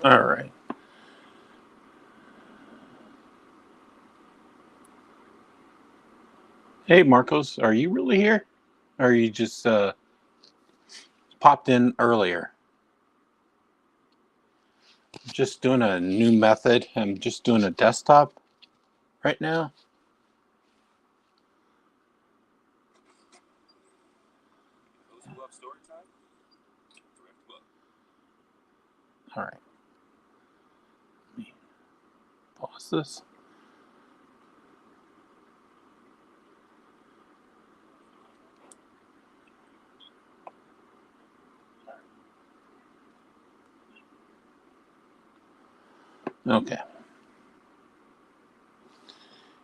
All right. Hey, Marcos, are you really here? Or you just popped in earlier? Just doing a new method. I'm just doing a desktop right now. Those who love story time, direct book. All right. Let me pause this. Okay.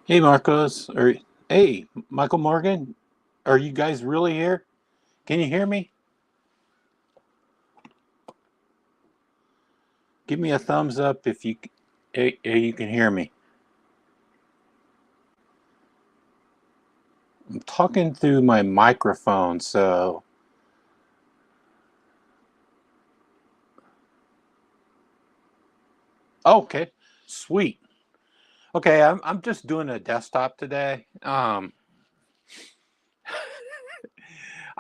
Hey, Marcos. Or hey, Michael Morgan. Are you guys really here? Can you hear me? Give me a thumbs up if you can hear me. I'm talking through my microphone, so okay, sweet. Okay, I'm just doing a desktop today. I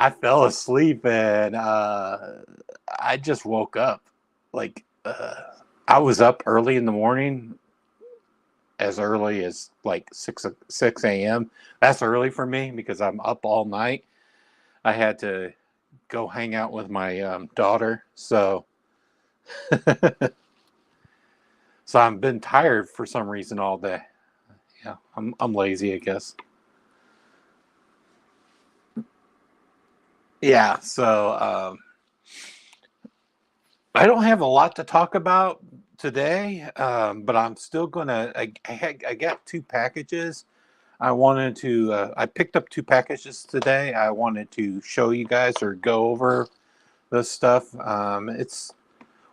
fell asleep and I just woke up. Like I was up early in the morning, as early as like 6 a.m. That's early for me because I'm up all night. I had to go hang out with my daughter, so so I've been tired for some reason all day. Yeah, I'm lazy, I guess. Yeah, so I don't have a lot to talk about today, but I'm still gonna. I got two packages. I wanted to. I picked up two packages today. I wanted to show you guys or go over this stuff. It's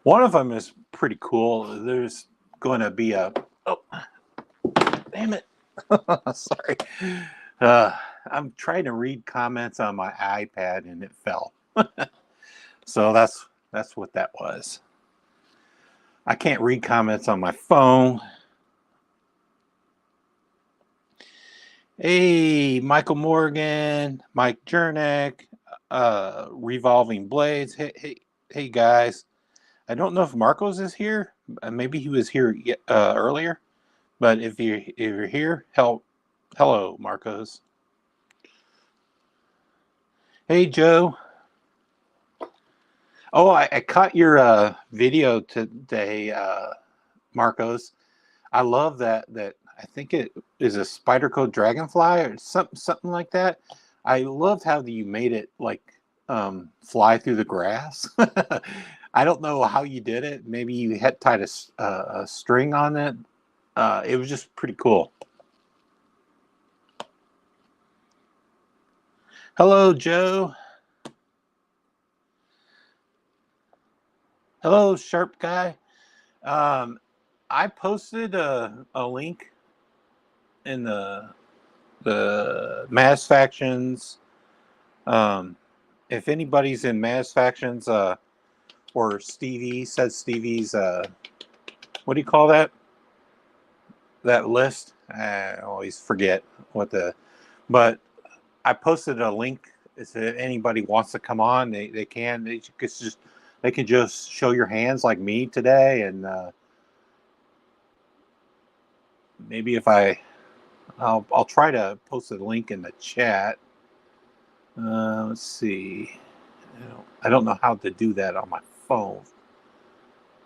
one of them is pretty cool. There's going to be a. Oh, damn it! Sorry. Uh, I'm trying to read comments on my iPad and it fell. So that's what that was. I can't read comments on my phone. Hey, Michael Morgan, Mike Jernick, Revolving Blades. Hey, guys. I don't know if Marcos is here. Maybe he was here earlier. But if you're here, hello, Marcos. Hey, Joe. Oh, I caught your video today, Marcos. I love that. I think it is a spider code dragonfly or something like that. I loved how you made it like fly through the grass. I don't know how you did it. Maybe you had tied a string on it. It was just pretty cool. Hello, Joe. Hello, Sharp Guy. Um, I posted a link in the Mass Factions. Um, if anybody's in Mass Factions, or Stevie says Stevie's, what do you call that? That list? I always forget what but I posted a link. If anybody wants to come on, they can. They can just show your hands like me today, and maybe if I'll try to post a link in the chat. Let's see. I don't know how to do that on my phone,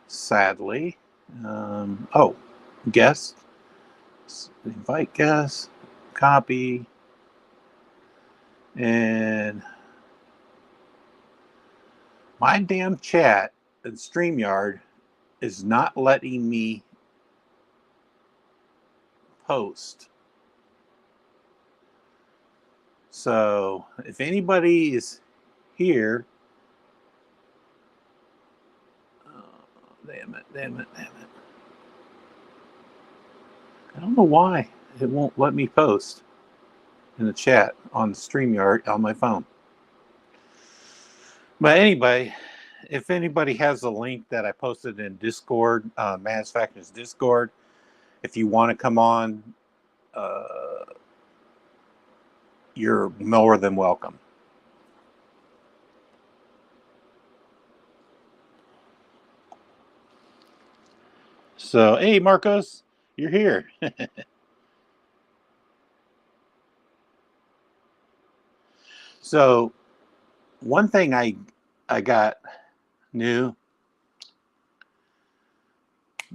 sadly. Oh, guest. Invite guest. Copy. And my damn chat and StreamYard is not letting me post. So if anybody is here, damn it. I don't know why it won't let me post in the chat on StreamYard on my phone. But anyway, if anybody has a link that I posted in Discord, Manufacturers Discord, if you want to come on, you're more than welcome. So, hey, Marcos, you're here. So, one thing I got new,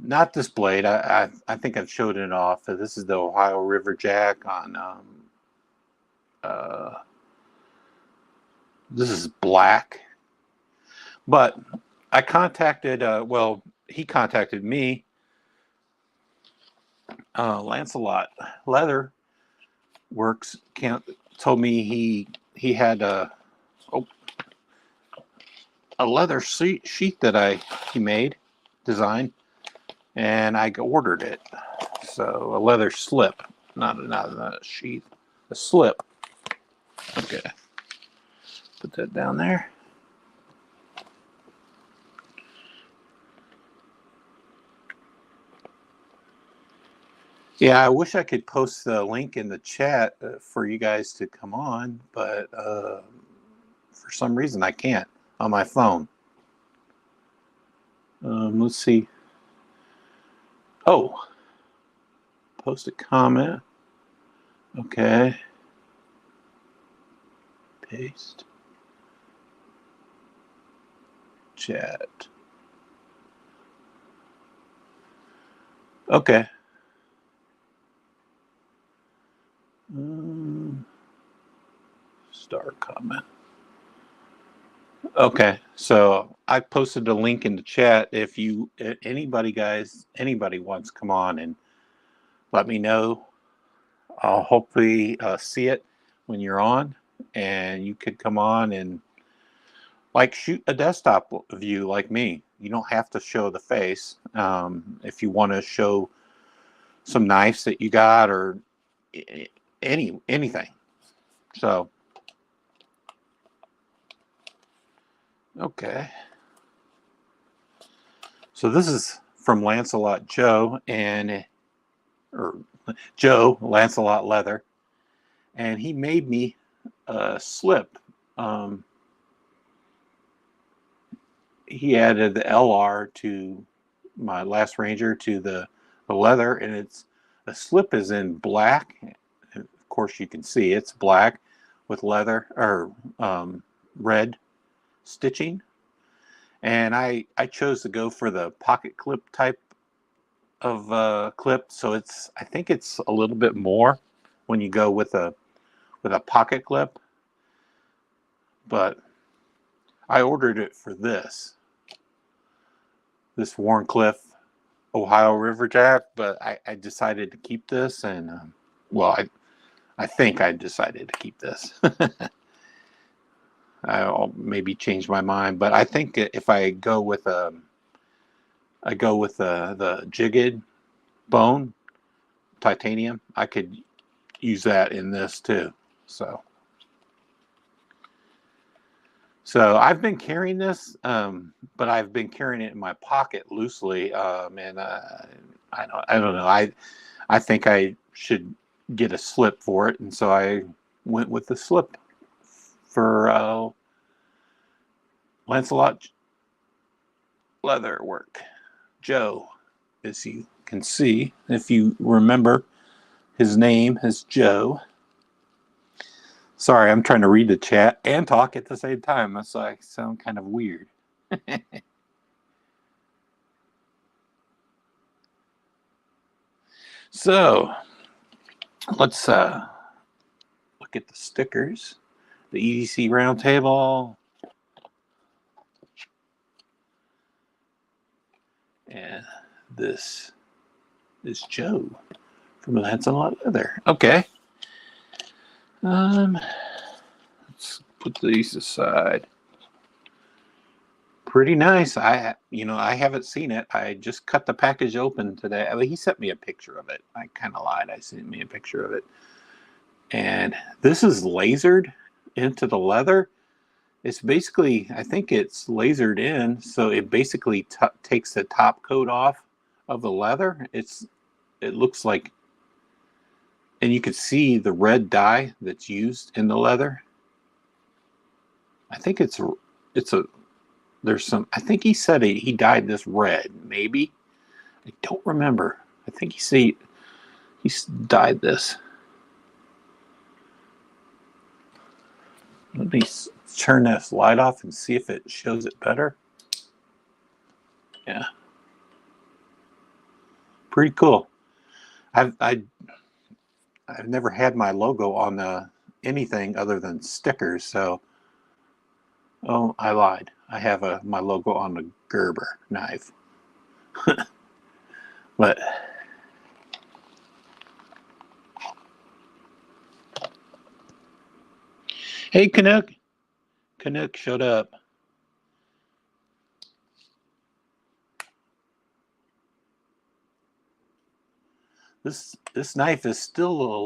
not this blade. I think I've showed it off. This is the Ohio River Jack on. This is black, but I contacted. Well, he contacted me. Lancelot Leather Works told me he had a leather sheet that he made, designed, and I ordered it. So a leather slip, not a sheath, a slip. Okay, put that down there. Yeah, I wish I could post the link in the chat for you guys to come on, but for some reason I can't on my phone. Let's see. Oh, post a comment. Okay. Paste. Chat. Okay. Start comment. Okay, so I posted a link in the chat. If anybody wants to come on and let me know, I'll hopefully see it when you're on, and you could come on and shoot a desktop view like me. You don't have to show the face. If you want to show some knives that you got or anything. So, okay. So this is from Lancelot Joe Joe Lancelot Leather, and he made me a slip. He added the LR to my last Ranger to the leather, and the slip is in black. Of course, you can see it's black with leather or red stitching. And I chose to go for the pocket clip type of clip, so I think it's a little bit more when you go with a pocket clip. But I ordered it for this Warncliffe Ohio River Jack, but I decided to keep this, and well, I think I decided to keep this. I'll maybe change my mind, but I think if I go with the jigged bone titanium, I could use that in this too. So I've been carrying this, but I've been carrying it in my pocket loosely, and I don't know. I think I should get a slip for it, and so I went with the slip for Lancelot Leather Work. Joe, as you can see, if you remember, his name is Joe. Sorry, I'm trying to read the chat and talk at the same time. That's why I sound kind of weird. So, let's look at the stickers. The EDC Roundtable. And this is Joe from Lancelot Leather. Okay. Let's put these aside. Pretty nice. I haven't seen it. I just cut the package open today. I mean, he sent me a picture of it. I kind of lied. I sent me a picture of it. And this is lasered into the leather. It's basically, I think it's lasered in, so it basically takes the top coat off of the leather. It looks like, and you can see the red dye that's used in the leather. I think it's a there's some. I think he said he dyed this red. Maybe I don't remember. I think he said he dyed this. Let me turn this light off and see if it shows it better. Yeah, pretty cool. I've never had my logo on anything other than stickers. So, oh, I lied. I have my logo on the Gerber knife. But hey, Canuck showed up. This knife is still a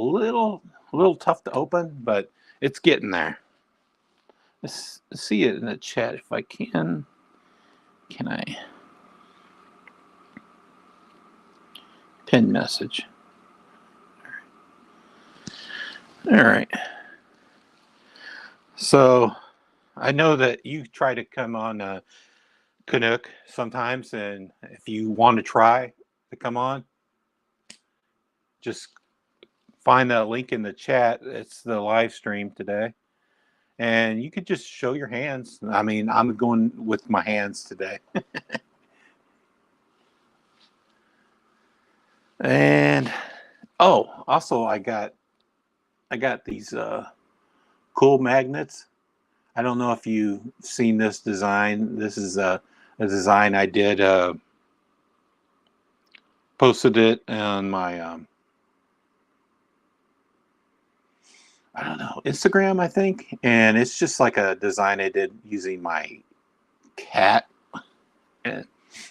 little tough to open, but it's getting there. Let's see it in the chat if I can. Can I pin message? All right. So I know that you try to come on Canuck sometimes, and if you want to try to come on, just find that link in the chat. It's the live stream today. And you could just show your hands. I mean, I'm going with my hands today. And oh, also I got these cool magnets. I don't know if you've seen this design. This is a design I did. Posted it on my I don't know, Instagram, I think. And it's just like a design I did using my cat. And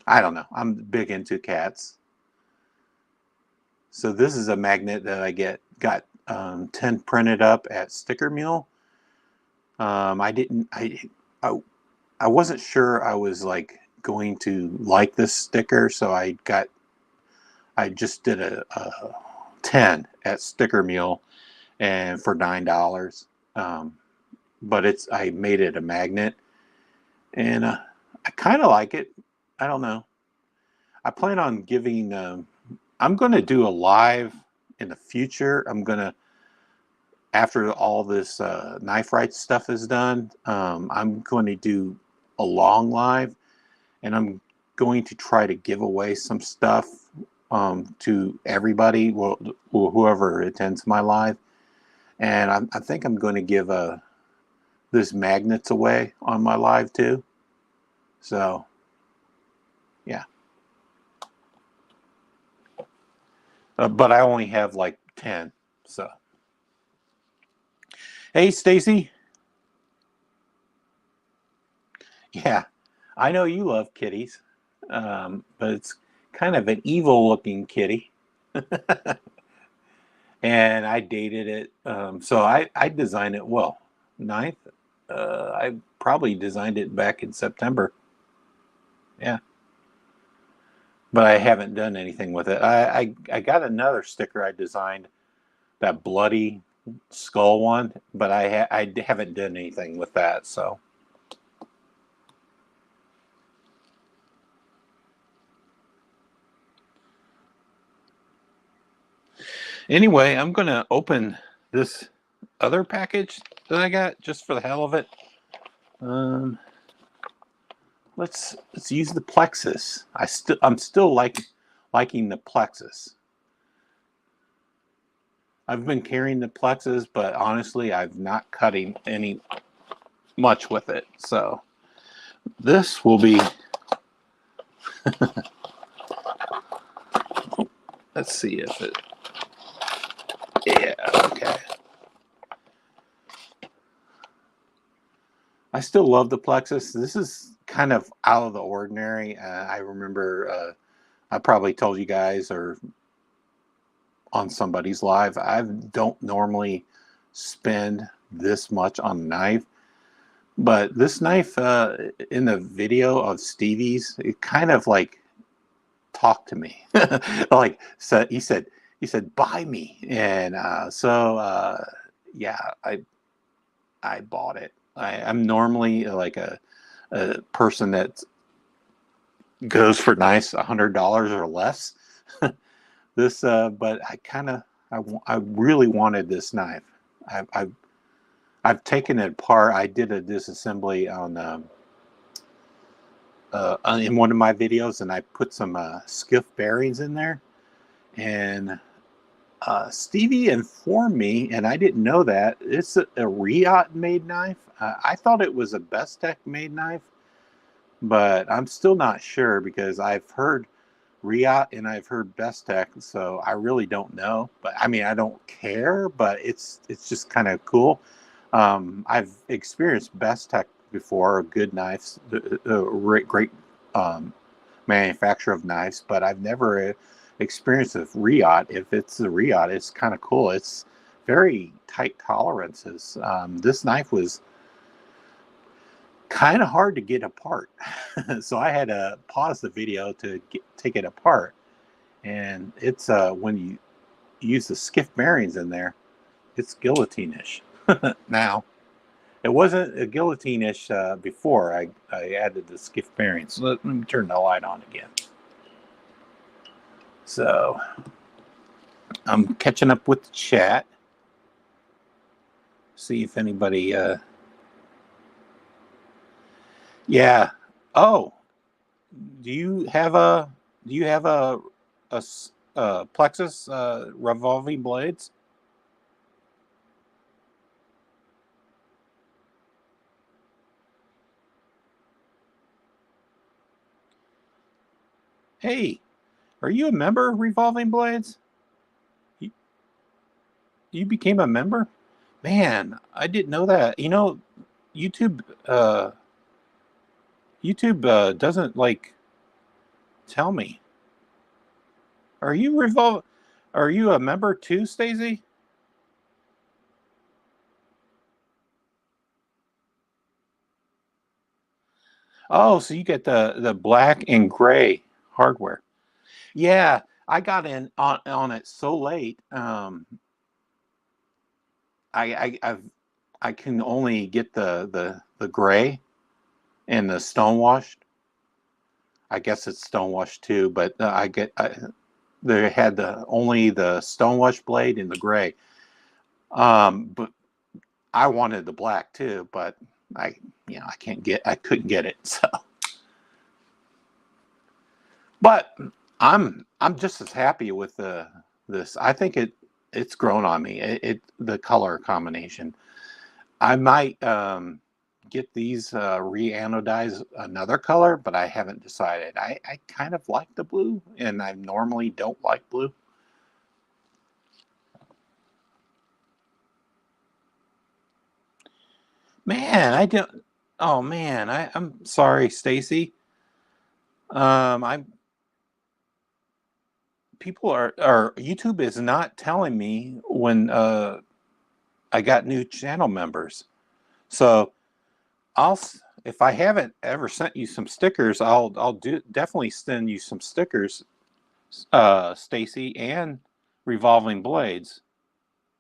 I don't know. I'm big into cats. So this is a magnet that I got 10 printed up at Sticker Mule. I wasn't sure I was like going to like this sticker, so I just did a 10 at Sticker Mule and for $9. But I made it a magnet, and I kind of like it. I don't know. I plan on giving. I'm going to do a live in the future. After all this knife rights stuff is done, I'm going to do a long live, and I'm going to try to give away some stuff to everybody, whoever attends my live. And I think I'm going to give this magnets away on my live too. So, yeah. But I only have like 10. So, hey, Stacy. Yeah, I know you love kitties, but it's kind of an evil-looking kitty. And I dated it. So I designed it, well, 9th. I probably designed it back in September. Yeah. But I haven't done anything with it. I got another sticker I designed, that bloody skull one, but I haven't done anything with that. So anyway, I'm gonna open this other package that I got just for the hell of it. Let's use the plexus. I'm still liking the plexus. I've been carrying the plexus, but honestly, I've not cutting any much with it. So this will be. Let's see if it. Yeah. Okay. I still love the plexus. This is kind of out of the ordinary. I remember I probably told you guys or on somebody's live, I don't normally spend this much on a knife. But this knife in the video of Stevie's, it kind of like talked to me. Like so he said buy me, and yeah, I bought it. I'm normally like a person that goes for nice $100 or less. But I really wanted this knife. I've taken it apart. I did a disassembly in one of my videos, and I put some skiff bearings in there. And Stevie informed me, and I didn't know that it's a Riot made knife. I thought it was a Bestech made knife, but I'm still not sure because I've heard Riot and I've heard Bestech, so I really don't know. But I mean, I don't care, but it's just kind of cool. I've experienced Bestech before, good knives, great manufacturer of knives, but I've never experienced a Riot. If it's a Riot, it's kind of cool. It's very tight tolerances. This knife was kind of hard to get apart. So I had to pause the video to take it apart. And it's when you use the skiff bearings in there, it's guillotine-ish. Now, it wasn't a guillotine-ish before I added the skiff bearings. Let me turn the light on again. So I'm catching up with the chat. See if anybody yeah. Oh, do you have a Plexus revolving blades? Hey, are you a member of Revolving Blades? You became a member? Man, I didn't know that. You know, YouTube doesn't like tell me. Are you Are you a member too, Stacey? Oh, so you get the black and gray hardware. Yeah, I got in on it so late. I can only get the gray and the stonewashed. I guess it's stonewashed too, but they had only the stonewashed blade and the gray. But I wanted the black too, but I couldn't get it. So, but I'm just as happy with this. I think it's grown on me. The color combination. I might get these re-anodized another color, but I haven't decided. I kind of like the blue, and I normally don't like blue. Man, I don't. Oh man, I'm sorry, Stacy. I'm people are YouTube is not telling me when I got new channel members. So I'll if I haven't ever sent you some stickers, I'll definitely send you some stickers, Stacy, and Revolving Blades.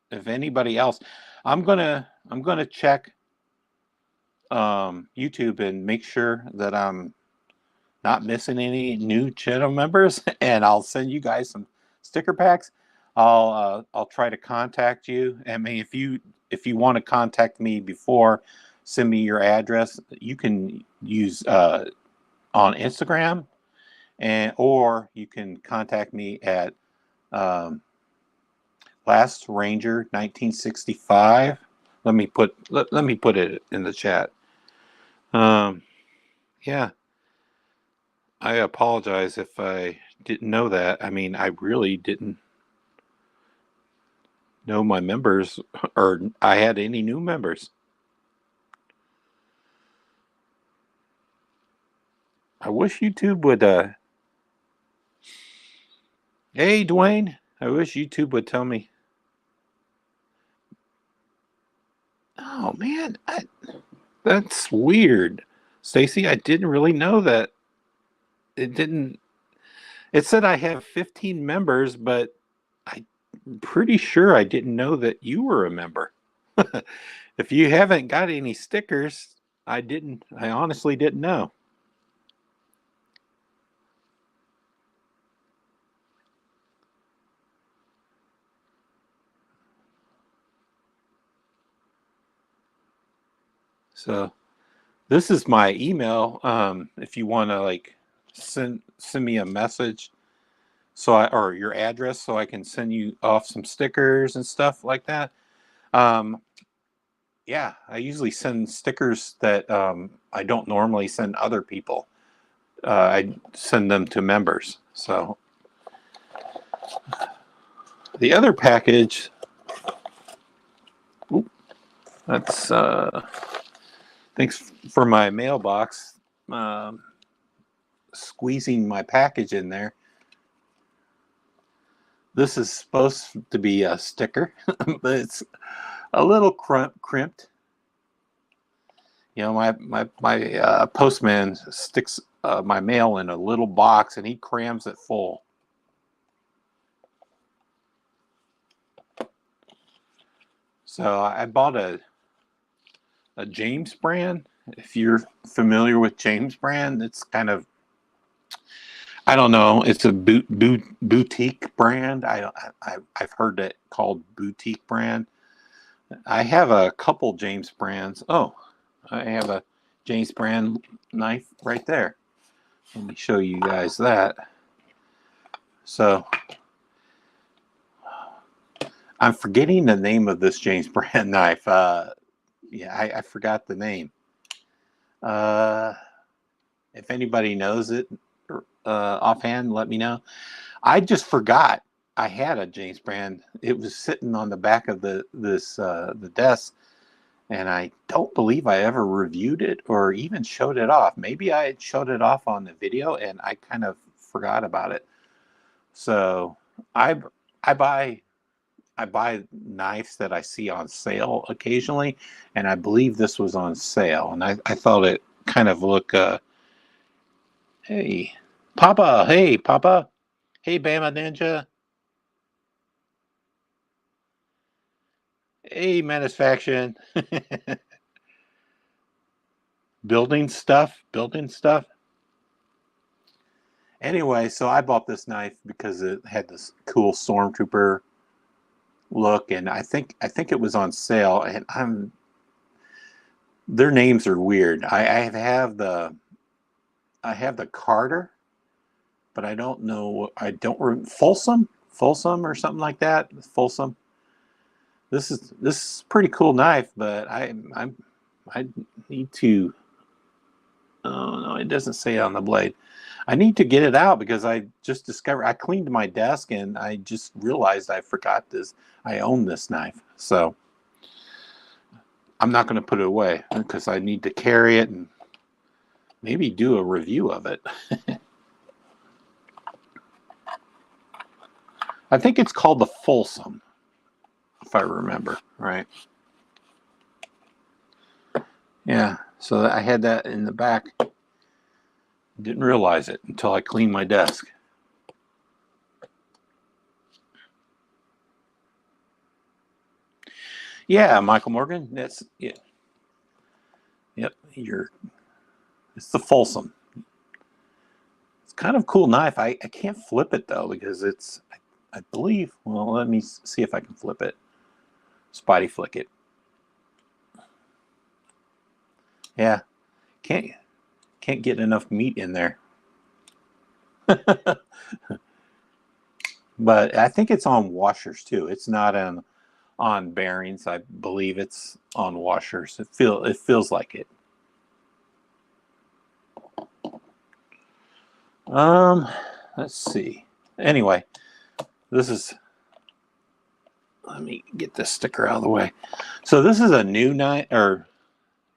If anybody else, I'm gonna check YouTube and make sure that I'm not missing any new channel members, and I'll send you guys some sticker packs. I'll try to contact you. I mean, if you want to contact me before, send me your address. You can use on Instagram, or you can contact me at Last Ranger 1965. Let me put it in the chat. Yeah. I apologize if I didn't know that. I mean, I really didn't know my members or I had any new members. I wish YouTube would hey Dwayne, I wish YouTube would tell me. Oh man, That's weird, Stacy. I didn't really know that. It didn't. It said I have 15 members, but I'm pretty sure I didn't know that you were a member. If you haven't got any stickers, I didn't. I honestly didn't know. So this is my email. If you want to like send me a message, or your address, so I can send you off some stickers and stuff like that. Um, yeah, I usually send stickers that I don't normally send other people. I send them to members. So the other package, that's thanks for my mailbox. Squeezing my package in there. This is supposed to be a sticker, but it's a little crimped. You know, my postman sticks my mail in a little box, and he crams it full. So I bought a James brand. If you're familiar with James brand, it's kind of, I don't know. It's a boutique brand. I've heard it called boutique brand. I have a couple James brands. Oh, I have a James brand knife right there. Let me show you guys that. So I'm forgetting the name of this James brand knife. Yeah, I forgot the name. If anybody knows it offhand, let me know. I just forgot I had a James brand. It was sitting on the back of the desk, and I don't believe I ever reviewed it or even showed it off. Maybe I showed it off on the video, and I kind of forgot about it. So I buy knives that I see on sale occasionally, and I believe this was on sale, and I thought it kind of looked. Hey, Papa! Hey, Papa! Hey, Bama Ninja! Hey, Faction! Building stuff, building stuff. Anyway, so I bought this knife because it had this cool stormtrooper look, and I think it was on sale. And their names are weird. I have the Carter, but I don't know. I don't Folsom or something like that. Folsom. This is a pretty cool knife, but I need to. Oh no, it doesn't say it on the blade. I need to get it out because I just discovered I cleaned my desk and I just realized I forgot this. I own this knife, so I'm not going to put it away because I need to carry it and maybe do a review of it. I think it's called the Folsom, if I remember right. Yeah, so I had that in the back. Didn't realize it until I cleaned my desk. Yeah, Michael Morgan. That's it. Yep, it's the Folsom. It's kind of a cool knife. I can't flip it though because it's, I believe. Well, let me see if I can flip it. Spidey flick it. Yeah, can't get enough meat in there. But I think it's on washers too. It's not on bearings. I believe it's on washers. It feels like it. Let's see. Anyway, this is. Let me get this sticker out of the way. So this is a new knife, or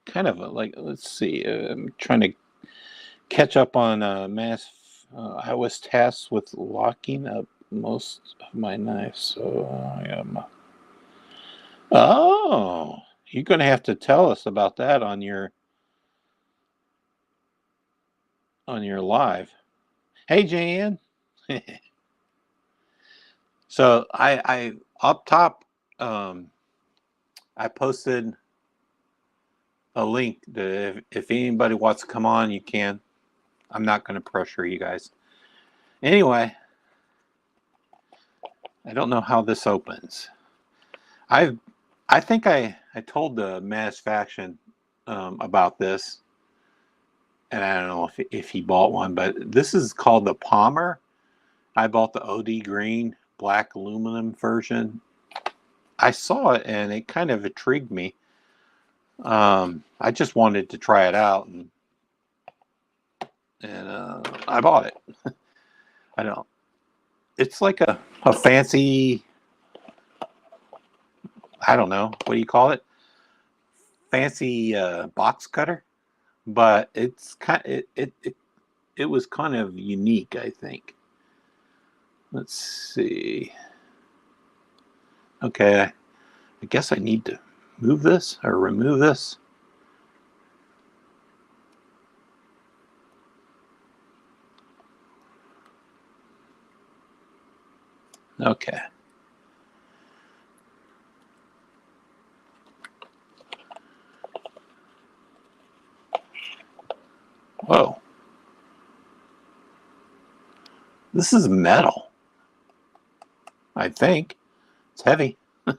kind of let's see. I'm trying to catch up on I was tasked with locking up most of my knives. So I am. Oh, you're going to have to tell us about that on your live. Hey, Jan. So I up top, I posted a link that if anybody wants to come on, you can. I'm not going to pressure you guys. Anyway, I don't know how this opens. I think I told the Mass Faction about this, and I don't know if he bought one, but this is called the Palmer. I bought the OD green black aluminum version. I saw it and it kind of intrigued me. I just wanted to try it out, and I bought it. I don't. It's like a fancy. I don't know, what do you call it? Fancy box cutter, but it's it was kind of unique, I think. Let's see. Okay, I guess I need to move this or remove this. Okay. Whoa. This is metal. I think. It's heavy. A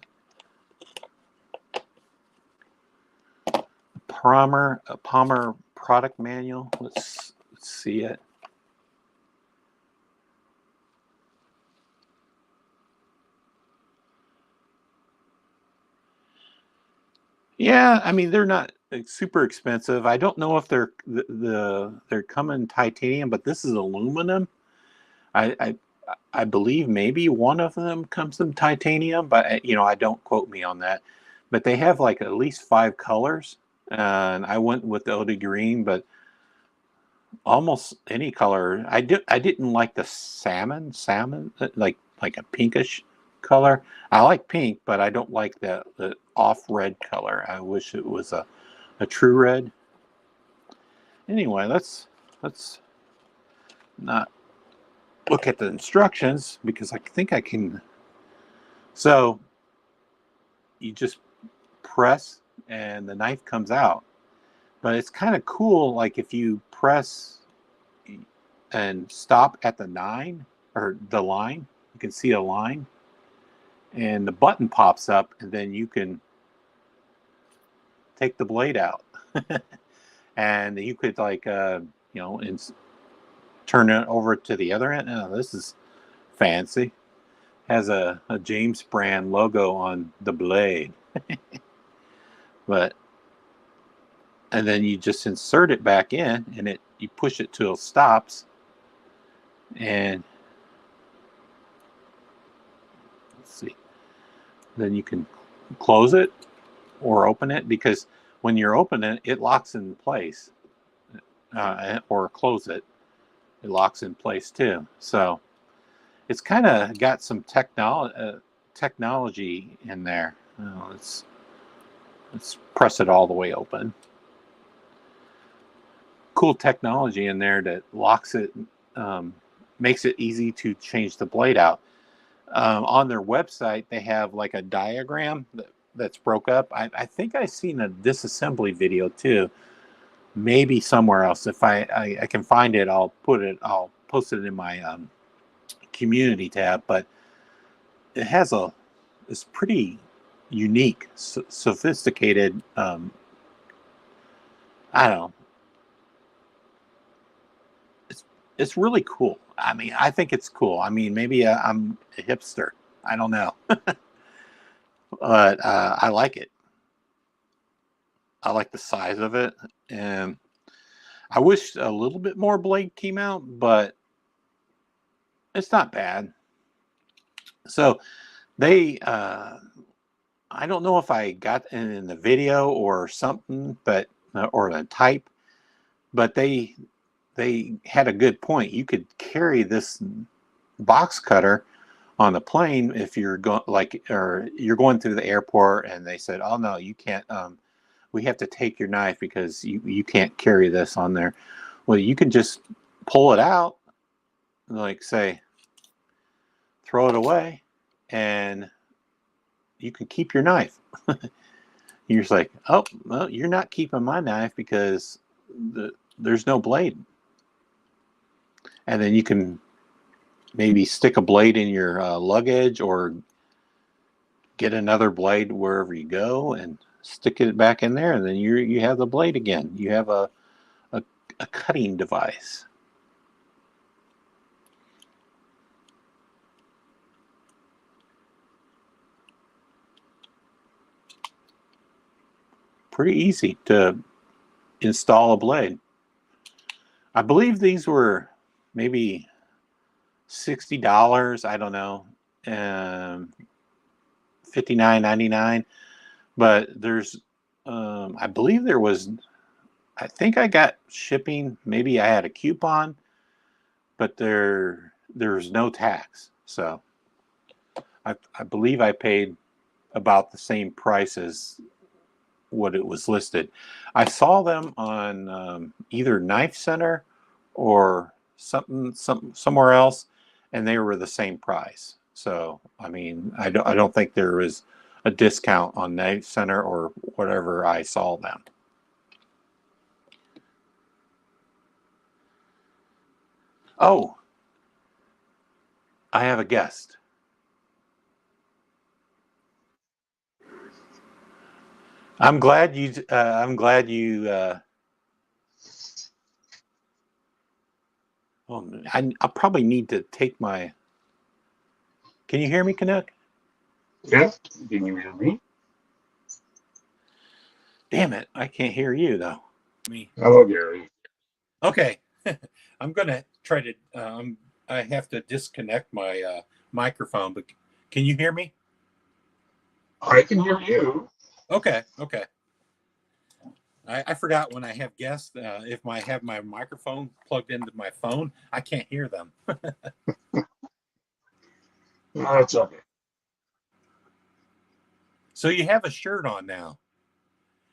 Palmer product manual. Let's see it. Yeah, I mean they're not super expensive. I don't know if they're they're coming titanium, but this is aluminum. I I believe maybe one of them comes in titanium, but I don't quote me on that. But they have like at least 5 colors, and I went with the OD green, but almost any color. I didn't like the salmon, like a pinkish color. I like pink, but I don't like the off red color. I wish it was a true red. Anyway, let's not look at the instructions because I think I can. So you just press and the knife comes out, but it's kind of cool. Like if you press and stop at the 9 or the line, you can see a line and the button pops up, and then you can take the blade out and you could like turn it over to the other end. Oh, this is fancy. Has a James brand logo on the blade. And then you just insert it back in, and you push it till it stops, and let's see, then you can close it or open it, because when you're opening it, it locks in place, or close it, it locks in place too. So it's kind of got some technology in there. Let's press it all the way open. Cool technology in there that locks it, makes it easy to change the blade out. On their website, they have like a diagram that's broke up. I think I've seen a disassembly video too, maybe somewhere else. If I can find it, I'll post it in my community tab. But it's pretty unique, sophisticated. I don't know. It's really cool. I mean, I think it's cool. I mean, maybe I'm a hipster. I don't know. But I like it. I like the size of it. And I wish a little bit more blade came out, but it's not bad. So they, I don't know if I got in the video or something, but or the type, but they had a good point. You could carry this box cutter on the plane, if you're going or you're going through the airport and they said, "Oh no, you can't. We have to take your knife because you can't carry this on there." Well, you can just pull it out, like say, throw it away, and you can keep your knife. You're just like, oh, well, you're not keeping my knife because there's no blade. And then you can maybe stick a blade in your luggage or get another blade wherever you go and stick it back in there. And then you have the blade again. You have a cutting device. Pretty easy to install a blade. I believe these were maybe $60. I don't know, $59.99. But there's, I believe there was. I think I got shipping. Maybe I had a coupon, but there's no tax. So I believe I paid about the same price as what it was listed. I saw them on either Knife Center or somewhere else, and they were the same price. So I mean, I don't think there was a discount on Knife Center or whatever I saw them. Oh, I have a guest. I'm glad you. I'm glad you. I'll probably need to take my. Can you hear me, Canuck? Yeah, can you hear me? Damn it, I can't hear you though. Me. Hello, Gary. Okay, I'm gonna try to. I have to disconnect my microphone, but can you hear me? I can hear you. Okay. I forgot when I have guests, if I have my microphone plugged into my phone, I can't hear them. No, it's okay. So you have a shirt on now.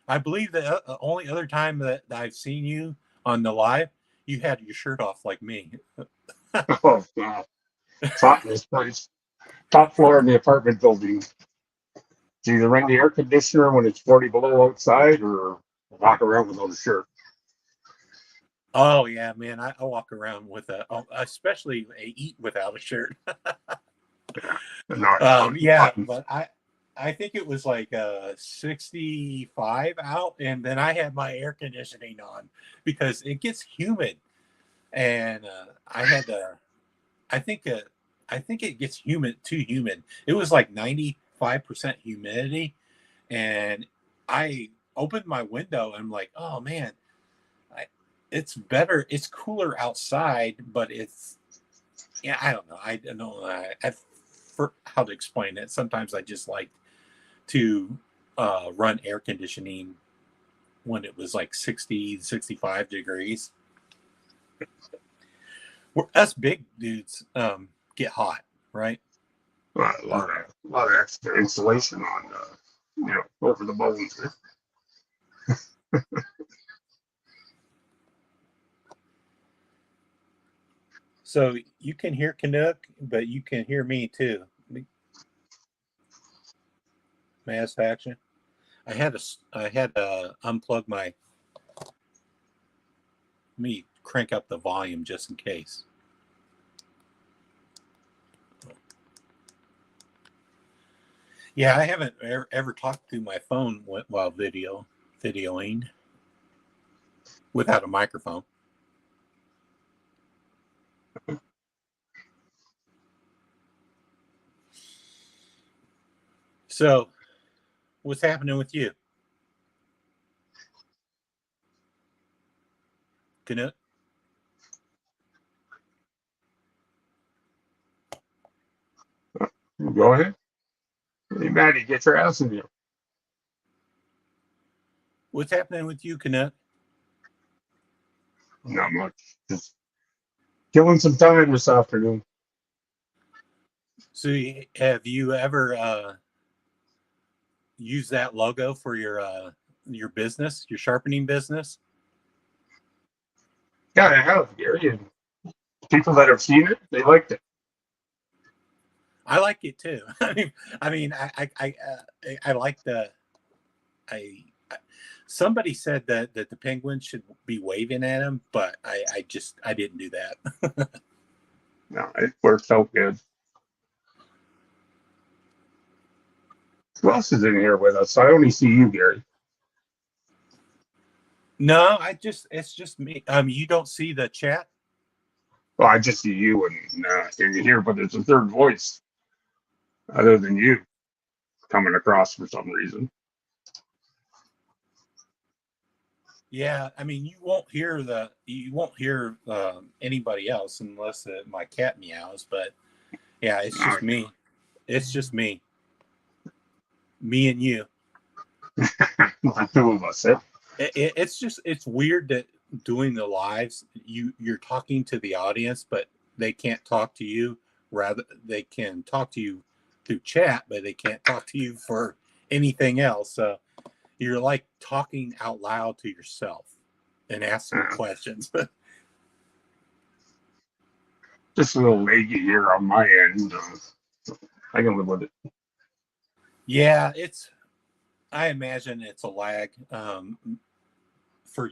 I believe the only other time that I've seen you on the live, you had your shirt off like me. Oh, God. It's hot in this place. Top floor in the apartment building. It's either run the air conditioner when it's 40 below outside or walk around without a shirt. Oh yeah, man! I walk around with especially eat without a shirt. No, Yeah, but I think it was like 65 out, and then I had my air conditioning on because it gets humid, and I had to. I think I think it gets too humid. It was like 95% humidity, and I opened my window and I'm like, oh man, I, it's better. It's cooler outside, but it's yeah. I don't know. I don't know for how to explain it. Sometimes I just like to run air conditioning when it was like 60, 65 degrees. Us big dudes get hot, right? A lot of extra insulation on, over the bones. So you can hear Canuck, but you can hear me too. Mass faction. I had to unplug my. Let me crank up the volume just in case. Yeah, I haven't ever talked through my phone while videoing without a microphone. So, what's happening with you? Canuck? Go ahead. Hey, Maddie, get your ass in here. What's happening with you, Canuck? Not much. Just killing some time this afternoon. So have you ever used that logo for your business, your sharpening business? Yeah, I have, Gary. And people that have seen it, they liked it. I like it too. I like I somebody said that the penguins should be waving at him, but I didn't do that. No, it works out good. Who else is in here with us? I only see you, Gary. No, it's just me. You don't see the chat? Well, I just see you and you hear, but there's a third voice other than you coming across for some reason. Yeah, I mean you won't hear anybody else unless my cat meows. But yeah, it's All just me. It's just me and you. right. The two of us. Eh? It's weird that doing the lives, you're talking to the audience, but they can't talk to you. Rather, they can talk to you through chat, but they can't talk to you for anything else. So you're like talking out loud to yourself and asking questions. Just a little leggy here on my end. I can live with it. Yeah, I imagine it's a lag for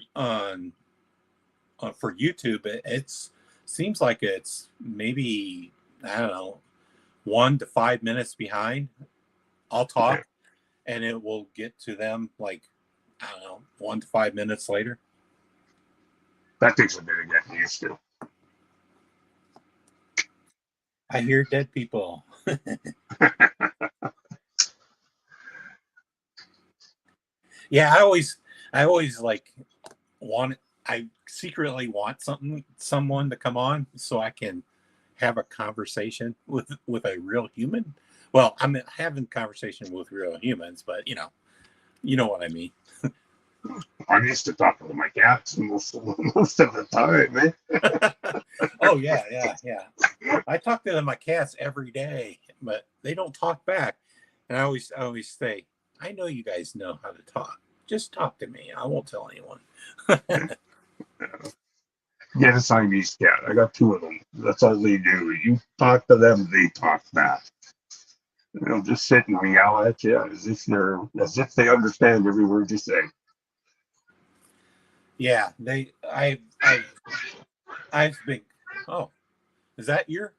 for YouTube. It's seems like it's maybe, I don't know, 1 to 5 minutes behind. I'll Yeah, talk and it will get to them like, I don't know, 1 to 5 minutes later. that takes a bit of getting used to. I hear dead people. Yeah, I always like want I secretly want someone to come on so I can have a conversation with a real human. Well, I'm having conversation with real humans, but you know what I mean. I'm used to talking to my cats most of the time, man. Oh yeah. I talk to my cats every day, but they don't talk back. And I always say, I know you guys know how to talk. Just talk to me. I won't tell anyone. Get a Siamese cat. I got two of them. That's all they do. You talk to them, they talk back. They'll just sit and meow at you as if they understand every word you say. Yeah, I've been. Oh, is that your?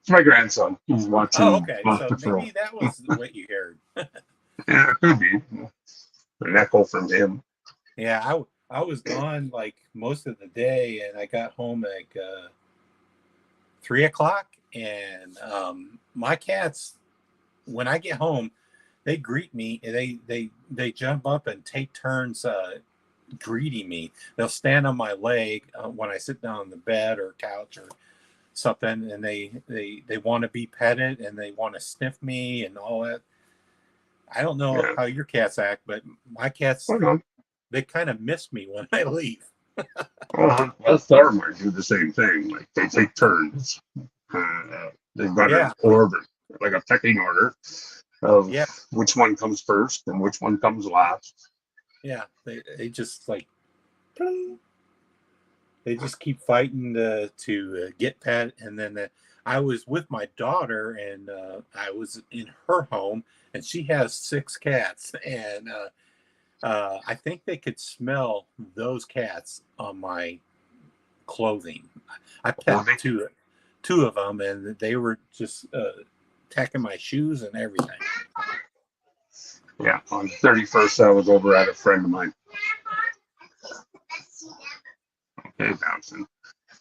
It's my grandson. He's Oh, watching okay. Paw So Patrol. maybe that was what you heard. Yeah, it could be an echo from him. Yeah, I was gone like most of the day, and I got home at like 3 o'clock. And my cats, when I get home, they greet me. They jump up and take turns greeting me. They'll stand on my leg when I sit down on the bed or couch or something, and they want to be petted and they want to sniff me and all that. I don't know Yeah. how your cats act, but my cats, Hold on. they kind of miss me when I leave. Well, farmers do the same thing. Like they take turns. They've got an Yeah, order, like a pecking order of yeah, which one comes first and which one comes last. yeah. They just like they just keep fighting to get pet. And then I was with my daughter, and I was in her home, and she has 6 cats, and I think they could smell those cats on my clothing. I Well, pet two of them, and they were just attacking my shoes and everything. yeah, on the 31st, I was over at a friend of mine. Okay, bouncing.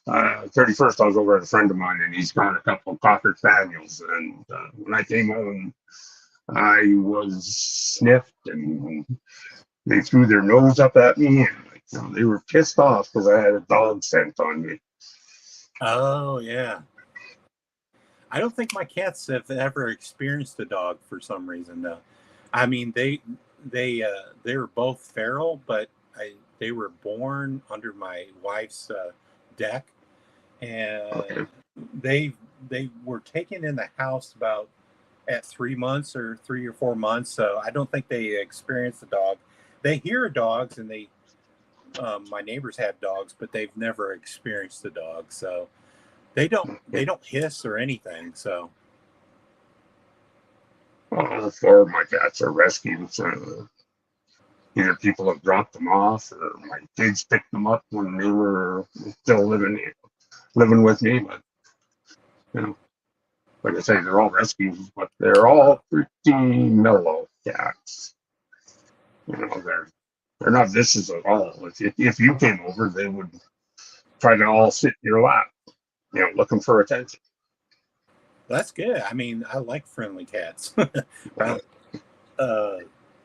31st, I was over at a friend of mine, and he's got a couple of Cocker Spaniels. And when I came home, I was sniffed, and they threw their nose up at me, and they were pissed off because I had a dog scent on me. Oh yeah. I don't think my cats have ever experienced a dog for some reason though. I mean they were both feral, but they were born under my wife's deck, and Okay. they were taken in the house about at 3 months or 3 or 4 months. So I don't think they experienced the dog. They hear dogs, and my neighbors have dogs, but they've never experienced the dog. So they don't hiss or anything. So All four of my cats are rescues. Either people have dropped them off, or my kids picked them up when they were still living with me. But you know, like I say, they're all rescues, but they're all pretty mellow cats. You know, they're not vicious at all. If you came over, they would try to all sit in your lap, you know, looking for attention. that's good. I mean, I like friendly cats. I, uh,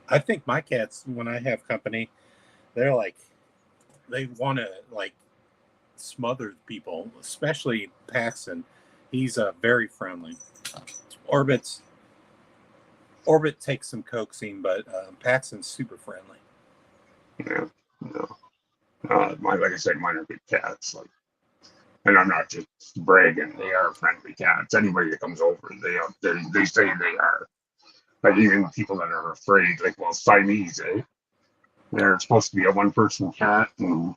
I think my cats, when I have company, they're like, they want to like smother people, especially Paxton. He's very friendly. Orbit's Orbit takes some coaxing, but Paxton's super friendly. Yeah, no. Like I said, mine are good cats. Like, and I'm not just bragging. They are friendly cats. Anybody that comes over, they say they are. Like even people that are afraid, like well, Siamese, eh? They're supposed to be a one-person cat and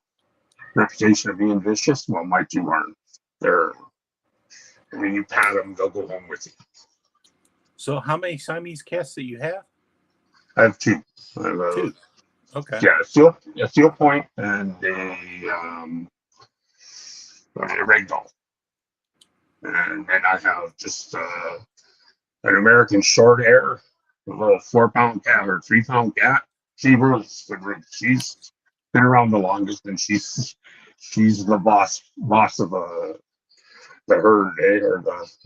reputation of being vicious. Well, my two aren't. They're. I mean, you pat them, they'll go home with you. So, how many Siamese cats that you have? I have two. I have Two. Okay. yeah, a steel point and a ragdoll. And then I have just an American short hair, a little 4 pound cat or 3 pound cat. She rules. She's been around the longest, and she's the boss of the herd, or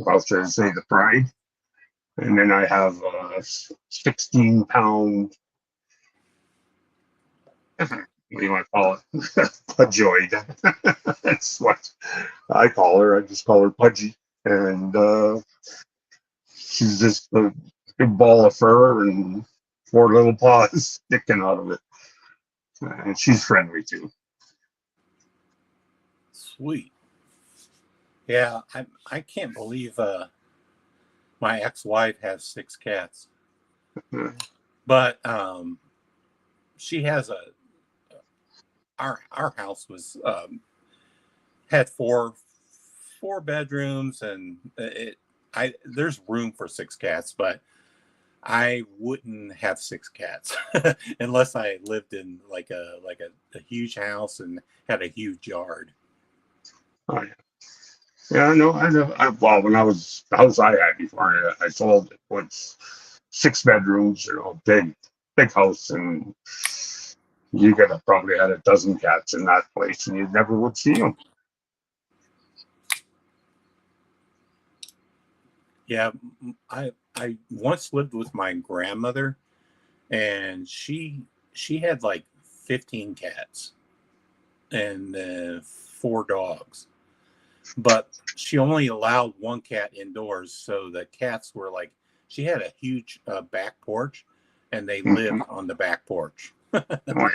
I was trying to say the pride. And then I have a 16 pound. What do you want to call it? Pudgeoid. That's what I call her. I just call her Pudgy, and she's just a big ball of fur and four little paws sticking out of it. And she's friendly too. Sweet. Yeah, I can't believe my ex-wife has 6 cats, but she has our house was had four bedrooms, and there's room for 6 cats, but I wouldn't have 6 cats unless I lived in like a huge house and had a huge yard. Oh yeah, yeah. No, I know. Well, when I was the house I had before I sold it was 6 bedrooms. You know, big house, and you could have probably had a dozen cats in that place, and you never would see them. Yeah, I once lived with my grandmother, and she had like 15 cats and 4 dogs, but she only allowed 1 cat indoors. So the cats were like, she had a huge back porch, and they lived on the back porch. Oh, yeah.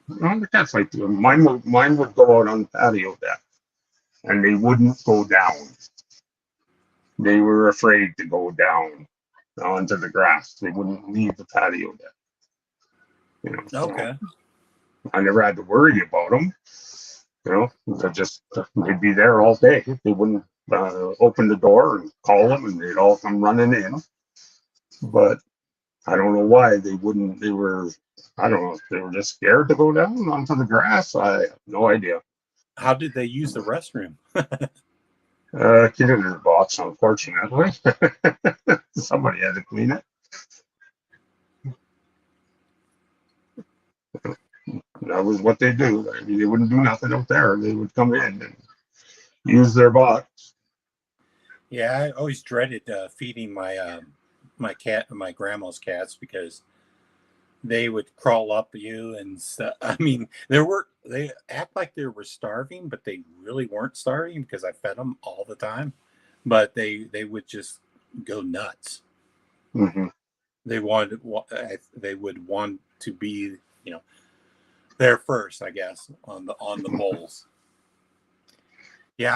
Well, the cats like to. Mine would go out on the patio deck, and they wouldn't go down. They were afraid to go down onto the grass. They wouldn't leave the patio deck. You know, so Okay. I never had to worry about them. You know, they'd be there all day. They wouldn't open the door and call them, and they'd all come running in. But I don't know why they wouldn't. I don't know if they were just scared to go down onto the grass. I have no idea. How did they use the restroom? Kid in their box, unfortunately. Somebody had to clean it. That was what they do. I mean, they wouldn't do nothing out there. They would come in and use their box. Yeah, I always dreaded feeding my grandma's cats, because they would crawl up you and stuff. I mean, they act like they were starving, but they really weren't starving because I fed them all the time. But they would just go nuts. Mm-hmm. They would want to be, there first, I guess, on the bowls. Yeah,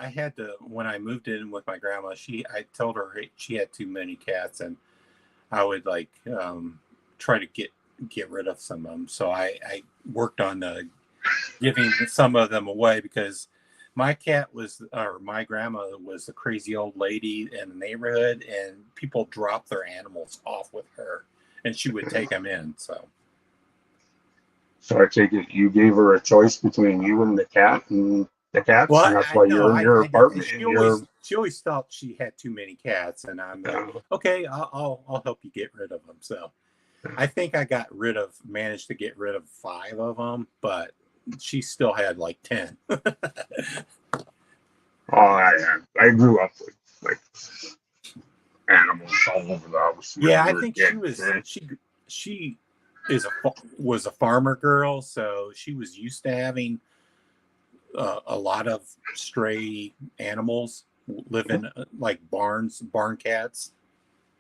I had to, when I moved in with my grandma, I told her she had too many cats, and I would like try to get rid of some of them. So I worked on giving some of them away, because my my grandma was a crazy old lady in the neighborhood, and people dropped their animals off with her, and she would take them in. So So I take it you gave her a choice between you and the cat and the cats, well, and that's why no, you're in your I don't. apartment and you're. She always thought she had too many cats, and I'm like, Uh, okay, I'll help you get rid of them. So I think I managed to get rid of 5 of them, but she still had like 10. I grew up with like animals all over the house when Yeah, we I were think kids. she was a farmer girl, so she was used to having a lot of stray animals living like barn cats.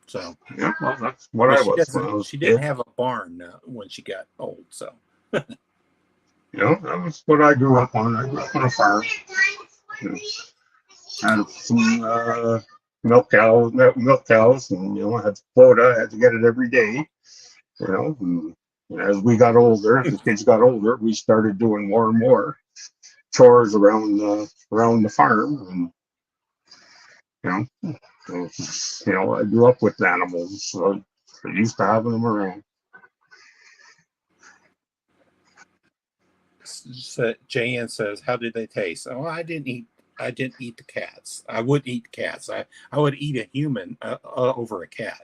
So, Yeah, well, that's what but I was when I was she a didn't kid. have a barn when she got old. So, You know, that was what I grew up on. I grew up on a farm. You know, had some milk cows, and I had quota. I had to get it every day. And as we got older, the kids got older, we started doing more and more chores around the farm, and I grew up with animals, so I used to having them around. Jan says, "How did they taste?" Oh, I didn't eat the cats. I would eat cats. I would eat a human over a cat.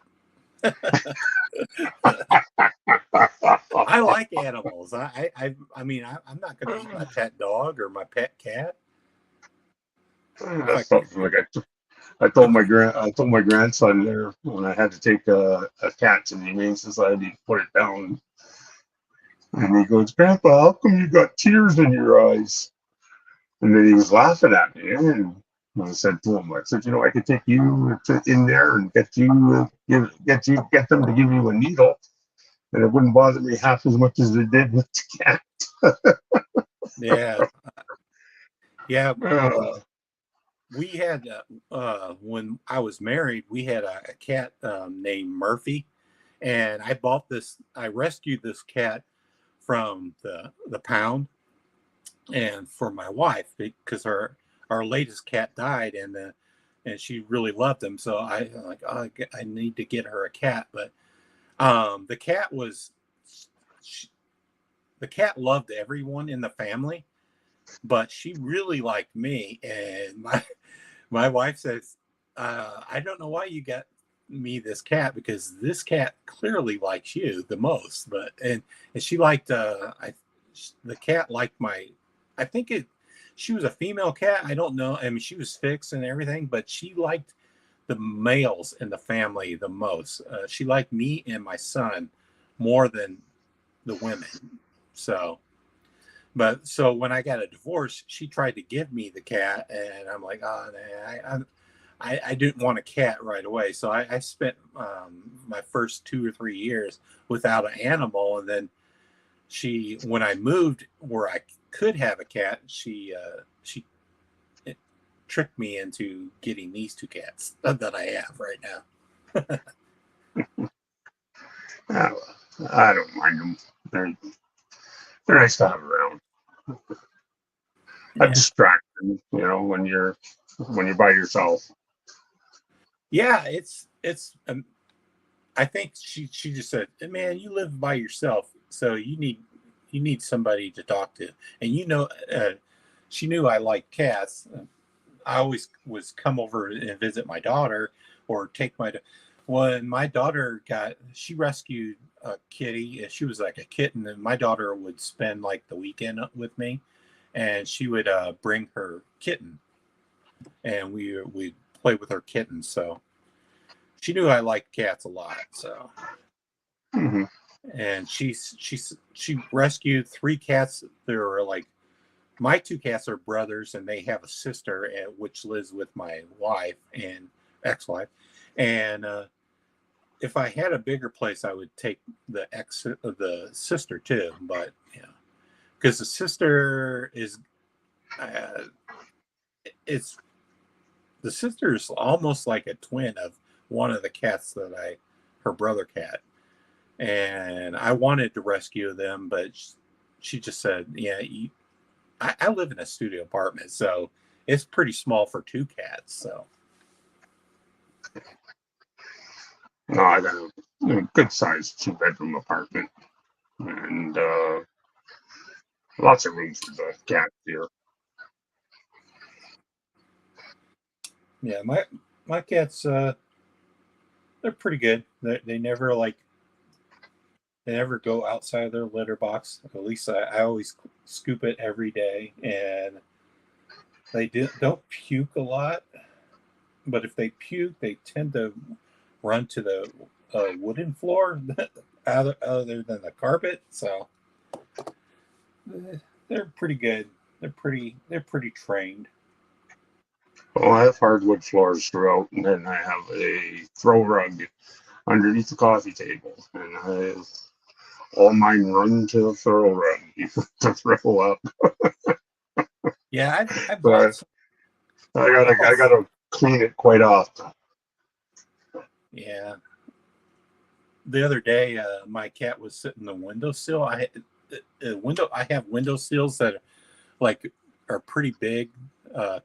I like animals. I mean, I'm not going to eat my pet dog or my pet cat. If I That's could, something like I told my grandson there when I had to take a cat to the Humane Society to put it down, and he goes, "Grandpa, how come you got tears in your eyes?" And then he was laughing at me, and I said to him, I said, I could take you in there and get them to give you a needle, and it wouldn't bother me half as much as it did with the cat. yeah, yeah. Uh, We had when I was married, we had a cat named Murphy, and I bought this. I rescued this cat from the pound, and for my wife, because our latest cat died, and she really loved him. So I'm like, oh, I need to get her a cat. But the cat she, the cat loved everyone in the family, but she really liked me. And my wife says, I don't know why you got me this cat, because this cat clearly likes you the most. But and she liked the cat liked my, I think she was a female cat. I don't know. I mean, she was fixed and everything, but she liked the males in the family the most. She liked me and my son more than the women. So, but so when I got a divorce, she tried to give me the cat, and I'm like, oh, nah, I didn't want a cat right away. So I spent my first 2 or 3 years without an animal, and then when I moved where I could have a cat, she tricked me into getting these 2 cats that I have right now. I don't mind them. They're nice to have around. A Yeah, distraction, when you're by yourself. yeah. It's. I think she just said, "Man, you live by yourself, so you need somebody to talk to." And she knew I liked cats. I always was come over and visit my daughter, or take when my daughter she rescued a kitty, and she was like a kitten, and my daughter would spend like the weekend with me, and she would bring her kitten, and we'd play with her kitten. So she knew I liked cats a lot. So, Hmm. and she rescued 3 cats. They were like, my 2 cats are brothers, and they have a sister, which lives with my wife and ex-wife. And if I had a bigger place, I would take the sister too. But because the sister is, uh, it's the sister's almost like a twin of one of the cats that her brother cat. And I wanted to rescue them, but she just said, yeah, I live in a studio apartment, so it's pretty small for two cats. So No, I got a good sized 2-bedroom apartment and lots of room for the cat here. yeah, my cats, they're pretty good. They never they never go outside their litter box. At least I always scoop it every day, and they don't puke a lot. But if they puke, they tend to run to the wooden floor other than the carpet. So they're pretty good. They're pretty trained. Well, I have hardwood floors throughout, and then I have a throw rug underneath the coffee table, and I all mine run to the throw rug to throw up. Yeah, I bought But some. I gotta clean it quite often. Yeah. The other day, my cat was sitting in the windowsill. I have window sills that like are pretty big.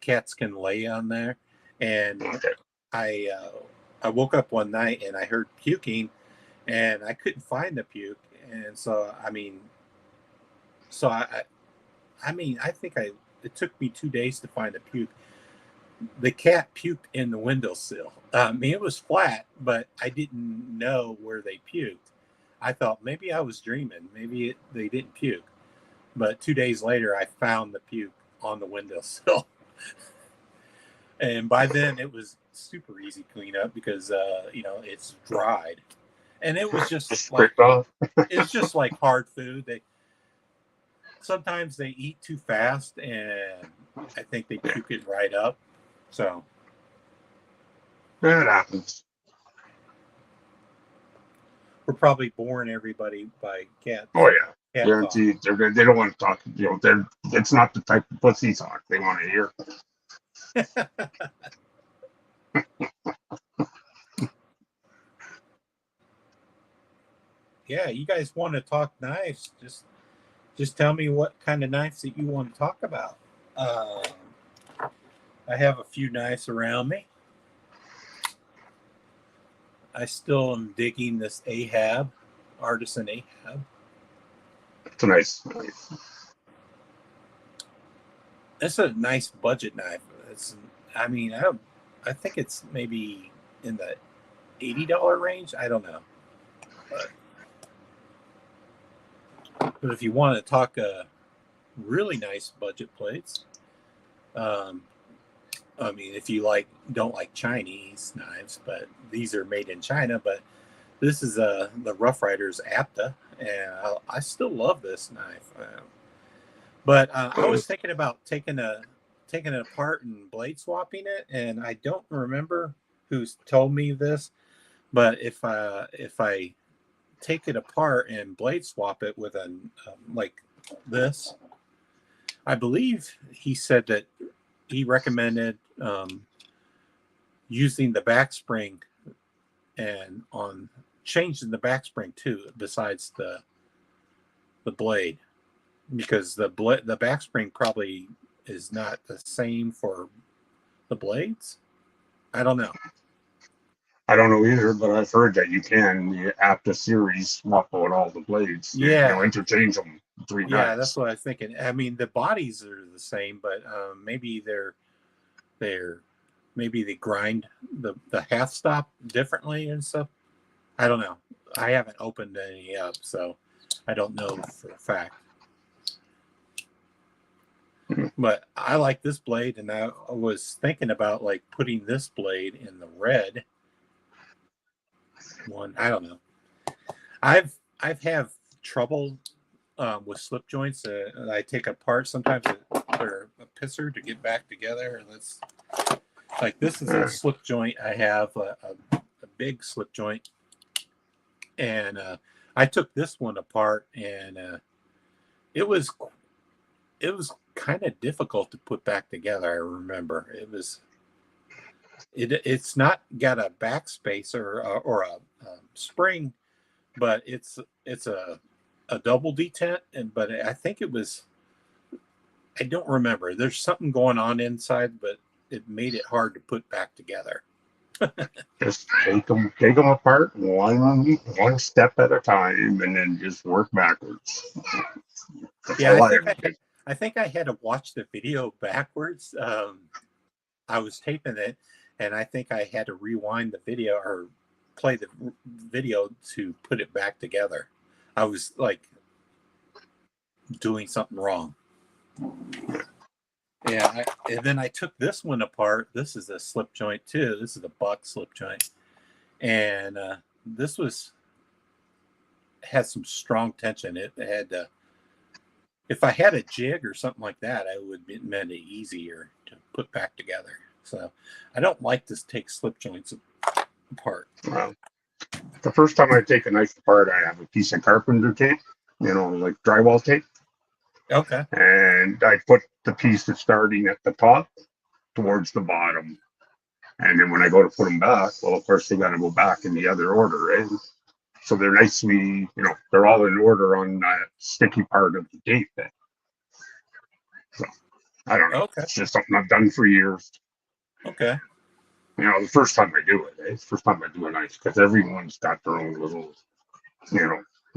Cats can lay on there, and Okay. I woke up one night and I heard puking, and I couldn't find the puke, and so I think it took me 2 days to find a puke. The cat puked in the windowsill. I mean, it was flat, but I didn't know where they puked. I thought maybe I was dreaming. Maybe they didn't puke. But 2 days later, I found the puke on the windowsill. And by then, it was super easy cleanup because, it's dried. And it was just Just like, scraped off. it's just like hard food. Sometimes they eat too fast, and I think they puke it right up. So It happens. we're probably boring everybody by cats. Oh yeah, Cat talk. guaranteed. They don't want to talk. It's not the type of pussy talk they want to hear. Yeah, you guys want to talk knives? Just tell me what kind of knives that you want to talk about. I have a few knives around me. I still am digging this Ahab, Artisan Ahab. It's a nice. It's a nice budget knife. I think it's maybe in the $80 range. I don't know. But if you want to talk really nice budget plates, if you don't like Chinese knives, but these are made in China. But this is the Rough Riders Apta, and I still love this knife. But I was thinking about taking it apart and blade swapping it, and I don't remember who's told me this, but if I take it apart and blade swap it with like this, I believe he said that he recommended using the back spring and on changing the back spring too, besides the blade, because the back spring probably is not the same for the blades. I don't know. I don't know either, but I've heard that you can the Apta series swap out all the blades. Yeah. Interchange them between Yeah, knives. that's what I was thinking. I mean, the bodies are the same, but maybe maybe they grind the half stop differently and stuff. I don't know. I haven't opened any up, so I don't know for a fact. But I like this blade, and I was thinking about putting this blade in the red one. I don't know. I've had trouble with slip joints. I take apart sometimes for a pisser to get back together. And that's this is a slip joint. I have a big slip joint, and I took this one apart, and it was kind of difficult to put back together. I remember it was It's not got a backspace or a spring, but it's a double detent, but I think it was, I don't remember. There's something going on inside, but it made it hard to put back together. Just take them apart one step at a time, and then just work backwards. That's Yeah, all I ever did. I think I had to watch the video backwards. I was taping it, and I think I had to rewind the video or play the video to put it back together. I was like doing something wrong. Yeah, and then I took this one apart. This is a slip joint too. This is a buck slip joint, and this had some strong tension. It had if I had a jig or something like that, I would have made it easier to put back together. So I don't like to take slip joints apart. Well, the first time I take a knife apart, I have a piece of carpenter tape, like drywall tape. Okay. And I put the piece that's starting at the top towards the bottom. And then when I go to put them back, well, of course, they got to go back in the other order, right? So they're nicely, they're all in order on that sticky part of the tape. So I don't know. Okay. It's just something I've done for years. Okay. The first time I do it, it's the first time I do a knife, because everyone's got their own little,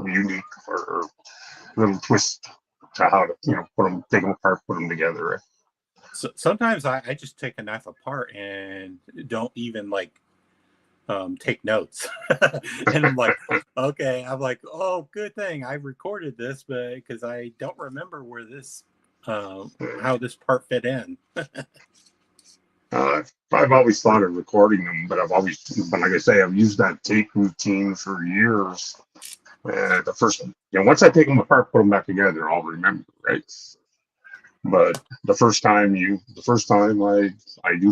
unique or little twist to how to, take them apart, put them together. So sometimes I just take a knife apart and don't even take notes. And I'm like, okay, oh, good thing I recorded this, but because I don't remember where this, how this part fit in. I've always thought of recording them, but like I say, I've used that tape routine for years. The first, once I take them apart, put them back together, I'll remember, right? But the first time I do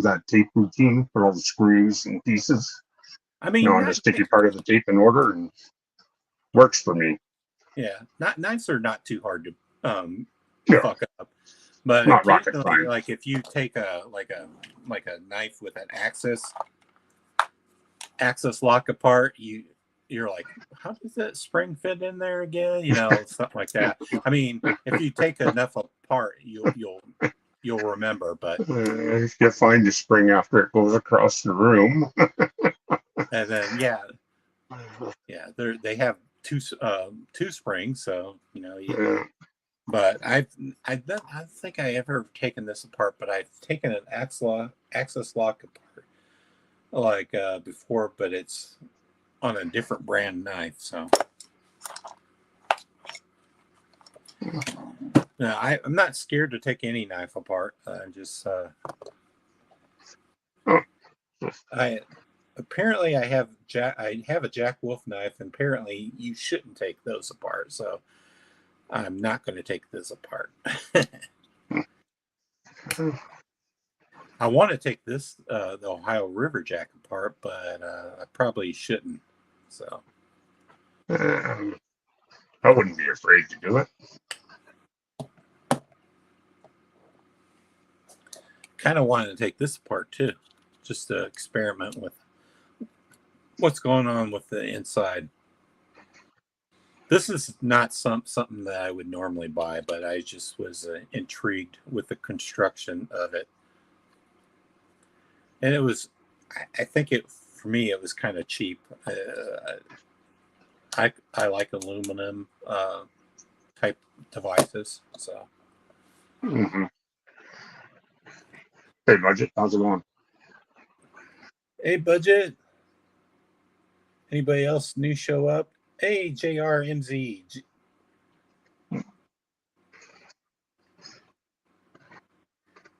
that tape routine, put all the screws and pieces, I mean, on the sticky part of the tape in order, and works for me. Yeah, knives are not too hard to fuck up, but not rocket occasionally, science. like if you take a knife with an axis lock apart, you're like, how does that spring fit in there again? Something like that. I mean, if you take enough apart, you'll remember. But if you find the spring after it goes across the room, and then they have two springs, so But I don't think I ever taken this apart, but I've taken an axis lock apart before, but it's on a different brand knife. So no, I'm not scared to take any knife apart. I have a Jack Wolf knife, and apparently you shouldn't take those apart. So I'm not going to take this apart. I want to take this the Ohio River Jack apart, but I probably shouldn't. So I wouldn't be afraid to do it. kind of wanted to take this apart too, just to experiment with what's going on with the inside. This is not something that I would normally buy, but I just was intrigued with the construction of it. And it was, I think for me, it was kind of cheap. I like aluminum type devices. So. Mm-hmm. Hey, Budget, how's it going? Hey, Budget. Anybody else new show up? Hey, JRMZ.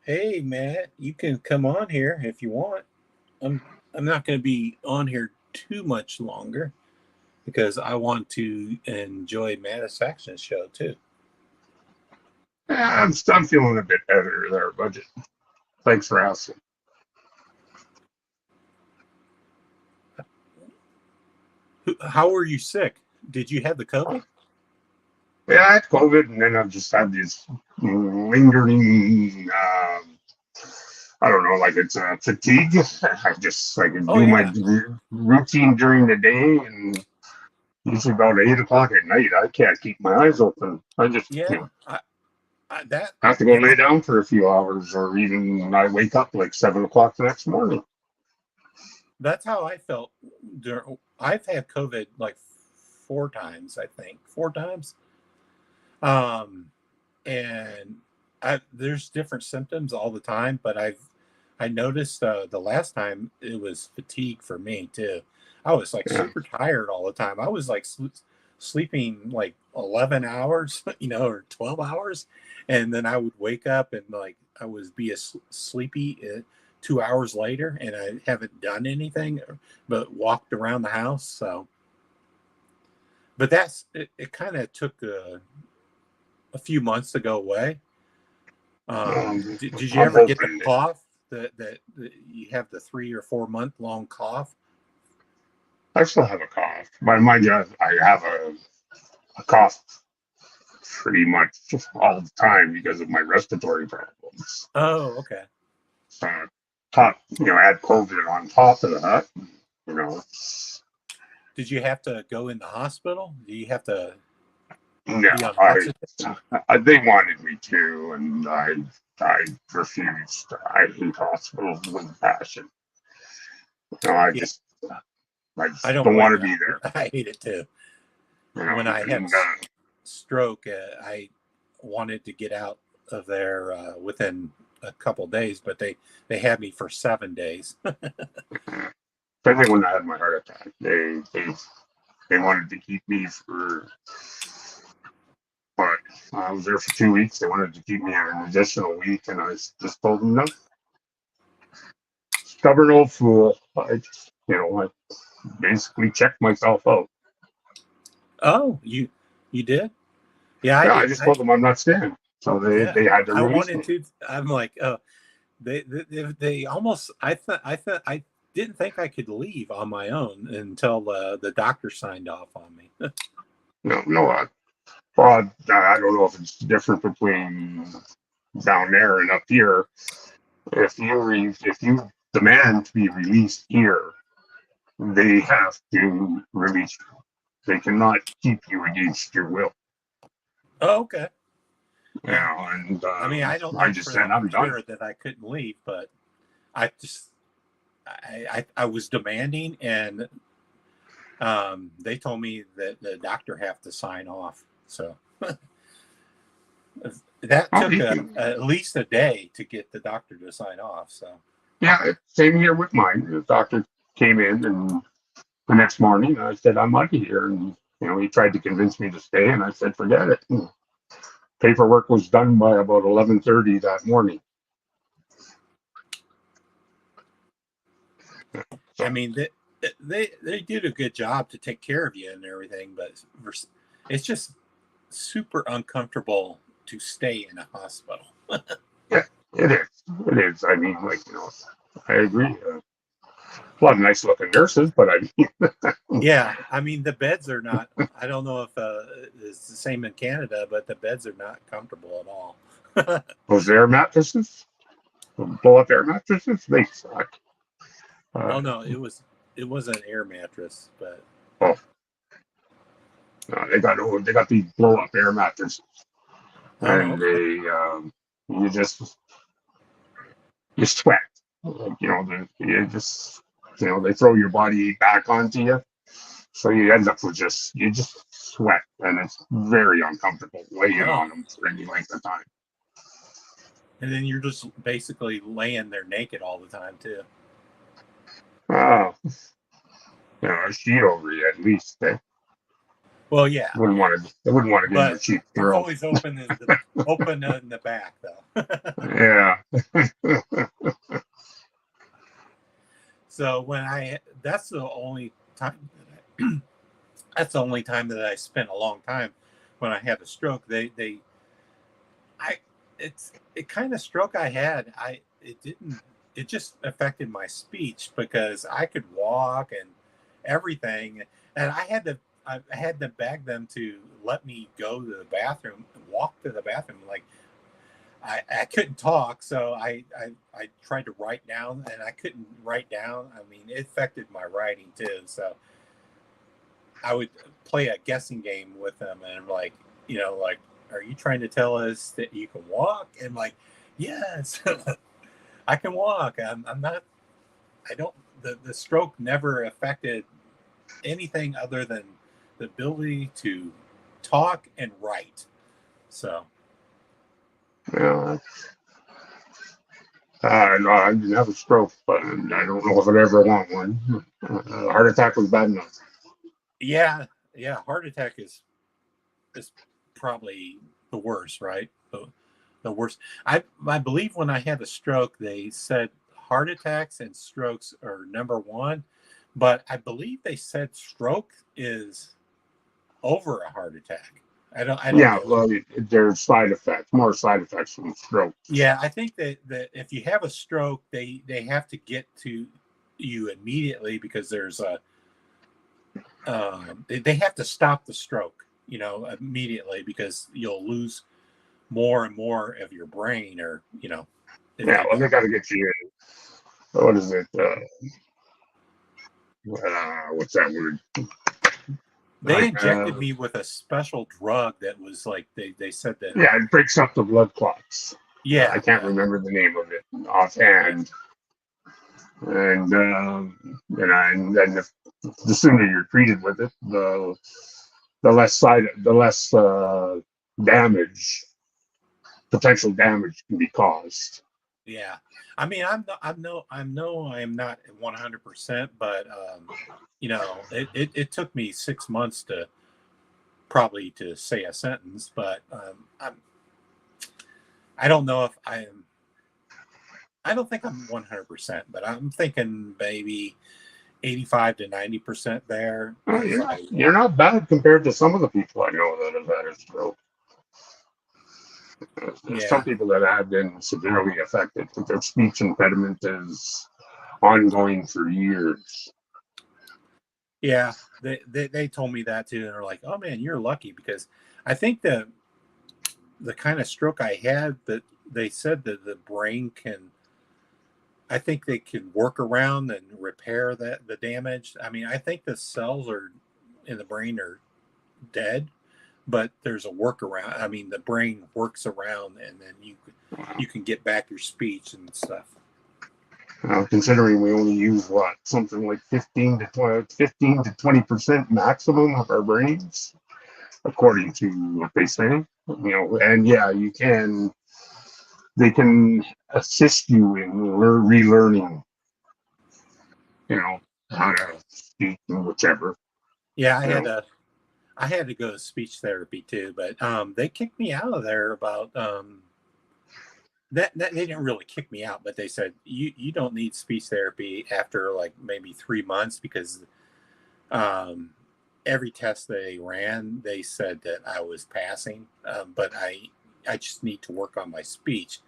Hey, Matt, you can come on here if you want. I'm not going to be on here too much longer because I want to enjoy Matt's Faction show too. I'm feeling a bit better there, Budget. Thanks for asking. How were you sick? Did you have the COVID? Yeah, I had COVID, and then I've just had this lingering. I don't know, like it's fatigue. I can Oh do my yeah, routine during the day, and usually about 8 o'clock at night, I can't keep my eyes open. I just, yeah. That have to go you lay know down for a few hours, or even I wake up like 7 o'clock the next morning. that's how I felt. I've had COVID like 4 times, I think, 4 times. Um, and there's different symptoms all the time, but I noticed the last time it was fatigue for me too. I was like Yeah. super tired all the time. I was like sleeping like 11 hours, or 12 hours, and then I would wake up and like I would be sleepy 2 hours later, and I haven't done anything but walked around the house. So, but it kind of took a few months to go away. Did you I'm ever get the hoping that cough that you have the 3 or 4 month long cough? I still have a cough. My God, I have a cough pretty much all the time because of my respiratory problems. Oh, okay. Uh, add COVID on top of that, you know, Did you have to go in the hospital? Do you have to no, be on oxygen? they wanted me to, and I refused. I hate hospitals with passion. Yeah, I I just don't don't want blame to you. be there. I hate it too. You know, When I had a and stroke, I wanted to get out of there within a couple days, but they had me for 7 days. same thing when I had my heart attack. They wanted to keep me but I was there for 2 weeks. They wanted to keep me an additional week, and I just told them no. Stubborn old fool. I basically checked myself out. Oh, you did? Yeah, I Yeah, I did. just told them I'm not staying. So Yeah, they had to I release wanted me. to. I'm like, oh, they almost. I didn't think I could leave on my own until the doctor signed off on me. No, no. Well, I don't know if it's different between down there and up here. If you demand to be released here, they have to release you. They cannot keep you against your will. Oh, okay. Yeah. And I mean, I don't I know just for said that I'm for done. sure that I couldn't leave, but I just I was demanding, and they told me that the doctor have to sign off. So that Oh, took he can. at least a day to get the doctor to sign off. So Yeah, same here with mine. The doctor came in, and the next morning I said I'm out of here, and he tried to convince me to stay, and I said forget it. And paperwork was done by about 11:30 that morning. I So mean, they did a good job to take care of you and everything, but it's just super uncomfortable to stay in a hospital. yeah, it is. It is. I mean, I agree. A lot of nice looking nurses, but I mean, Yeah, I mean the beds are not. I don't know if it's the same in Canada, but the beds are not comfortable at all. those air mattresses, blow up air mattresses, they suck. Oh Uh, no, it was an air mattress, but oh, no, they got these blow up air mattresses, oh and okay. you just you sweat. You just they throw your body back onto you, so you end up with you just sweat, and it's very uncomfortable laying Oh, on them for any length of time. and then you're just basically laying there naked all the time too. Oh, a sheet over you at least. They Well, yeah, wouldn't yeah, want to. They wouldn't want to get your but cheap it's girl. always open in the back though. Yeah. So that's the only time that's the only time that I spent a long time when I had a stroke. I it kind of stroke I had. It didn't. It just affected my speech because I could walk and everything, and I had to beg them to let me go to the bathroom, walk to the bathroom. Like I couldn't talk, so I tried to write down, and I couldn't write down. I mean, it affected my writing too. So I would play a guessing game with them, and I'm like, like, are you trying to tell us that you can walk? And like, yes, I can walk. I'm not. I don't. The stroke never affected anything other than the ability to talk and write. So Yeah. No, I didn't have a stroke, but I don't know if I'd ever want one. Heart attack was bad enough. yeah, heart attack is probably the worst, right? The worst. I believe when I had a stroke, they said heart attacks and strokes are number one, but I believe they said stroke is over a heart attack. I don't Yeah, know. well, there's side effects, more side effects from stroke. Yeah, I think that if you have a stroke, they have to get to you immediately because there's a they have to stop the stroke, immediately because you'll lose more and more of your brain, or if Yeah, they well, they don't. got to get you. What is it? What's that word? They Like, injected me with a special drug that was like they said that. yeah, it breaks up the blood clots. I Yeah, can't remember the name of it yeah, offhand. And then the sooner you're treated with it, the less damage, potential damage can be caused. yeah. I mean, I am not 100%, but it took me 6 months to probably to say a sentence, but I don't know if I am. I don't think I'm 100%, but I'm thinking maybe 85 to 90% there. If You're not I, you're not bad compared to some of the people I know that have had a stroke. There's some yeah, people that have been severely affected, but their speech impediment is ongoing for years. yeah, they told me that too, and they're like, "Oh man, you're lucky," because I think the kind of stroke I had, that they said that the brain can. I think they can work around and repair the damage. I mean, I think the cells are in the brain are dead, but there's a workaround. I mean, the brain works around, and then you can get back your speech and stuff. Considering we only use something like 15 to 20% maximum of our brains, according to what they say. And yeah, they can assist you in relearning, you know, how to speak and whichever. Yeah, You know, I had to go to speech therapy too, but they kicked me out of there about that they didn't really kick me out, but they said you don't need speech therapy after like maybe 3 months because um, every test they ran, they said that I was passing, but I just need to work on my speech,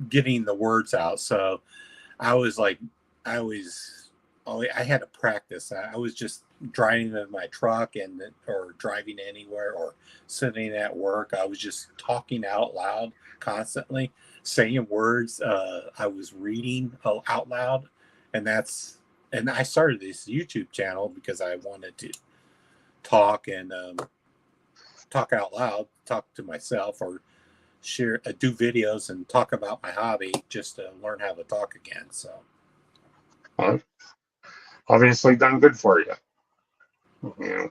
getting the words out. So I was like, I was, I had to practice. I was just driving in my truck or driving anywhere or sitting at work. I was just talking out loud constantly, saying words. I was reading out loud, and and I started this YouTube channel because I wanted to talk and talk out loud, talk to myself, or share, do videos and talk about my hobby just to learn how to talk again. So. uh, obviously done good for you. You know,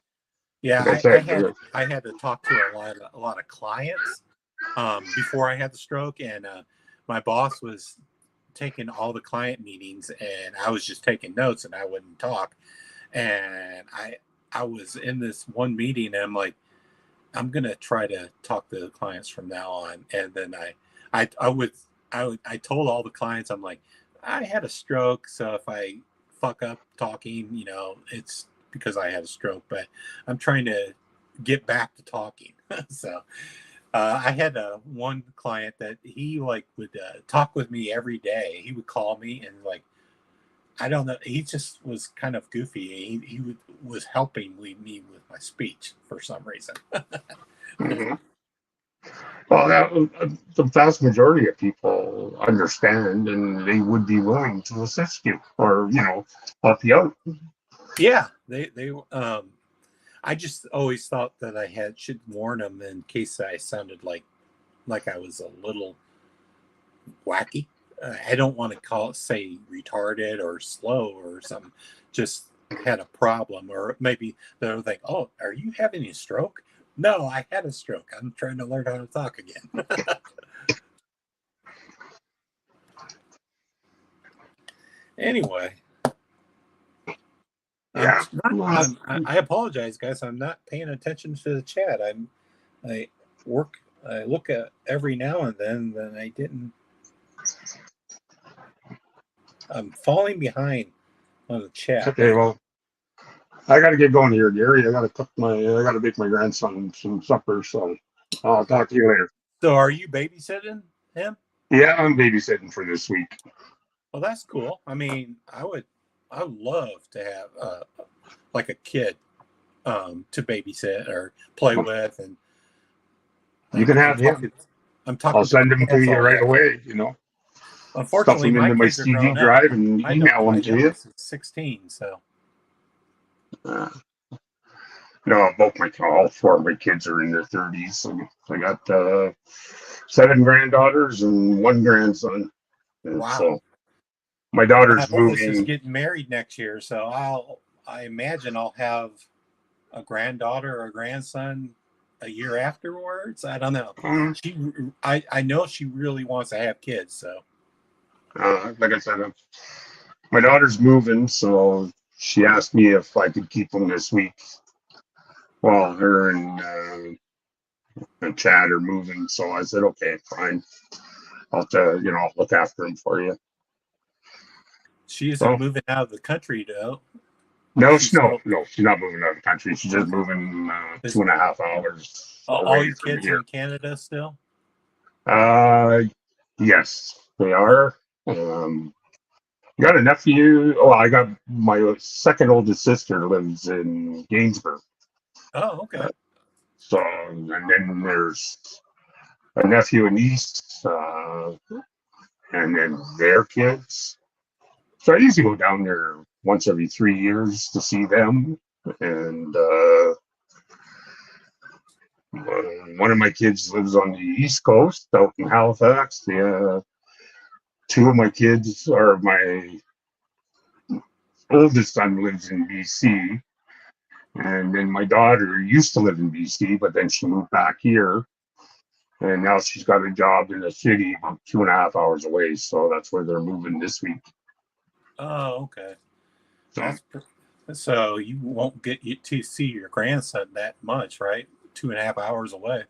Yeah, like I said, I had to talk to a lot of clients before I had the stroke, and my boss was taking all the client meetings, and I was just taking notes, and I wouldn't talk. And I was in this one meeting, and I'm like, I'm gonna try to talk to the clients from now on. And then I told all the clients, I'm like, I had a stroke, so if I fuck up talking, it's because I had a stroke. But I'm trying to get back to talking. So I had one client that he like would talk with me every day. He would call me and like, I don't know. He just was kind of goofy. Was helping me with my speech for some reason. mhm. Well, the vast majority of people understand, and they would be willing to assist you, or help you out. Yeah, they. I just always thought that I should warn them in case I sounded like I was a little wacky. I don't want to say retarded or slow or something. Just had a problem, or maybe they'll think, "Oh, are you having a stroke?" No, I had a stroke. I'm trying to learn how to talk again. Anyway, I'm Yeah. not. Well, I apologize, guys. I'm not paying attention to the chat. I work. I look at every now and then. Then I didn't. I'm falling behind on the chat. okay. Well, I got to get going here, Gary. I got to make my grandson some supper. So I'll talk to you later. So, are you babysitting him? Yeah, I'm babysitting for this week. Well, that's cool. I mean, I would love to have like a kid to babysit or play with, and You can I'm have him. talking. I'm I'll talking to send him my to dads you all the right time. away. Stuff Unfortunately, them my into my kids are CD grown up. drive and email My them to you. youngest is 16, so Uh, no, all four of my kids are in their 30s. So I got 7 granddaughters and 1 grandson. And wow. so my My daughter's oldest is moving. getting married next year, so I imagine I'll have a granddaughter or a grandson a year afterwards. I don't know. Um, I know she really wants to have kids, so like I said, my daughter's moving, so she asked me if I could keep them this week while her and Chad are moving. So I said, okay, fine. I'll look after them for you. she isn't So moving out of the country though. no, She's still no, she's not moving out of the country. She's just moving is 2.5 hours all away your from kids are here. in Canada still? Uh, yes, they are. Um, got a nephew. Oh, I got my second oldest sister lives in Gainsborough. Oh, okay. So, and then there's a nephew and niece, and then their kids. So I usually go down there once every 3 years to see them. And one of my kids lives on the East Coast, out in Halifax. Two of my kids, or my oldest son lives in BC, and then my daughter used to live in BC, but then she moved back here, and now she's got a job in the city about 2.5 hours away. So that's where they're moving this week. Oh, okay. So So you won't get to see your grandson that much, right? 2.5 hours away.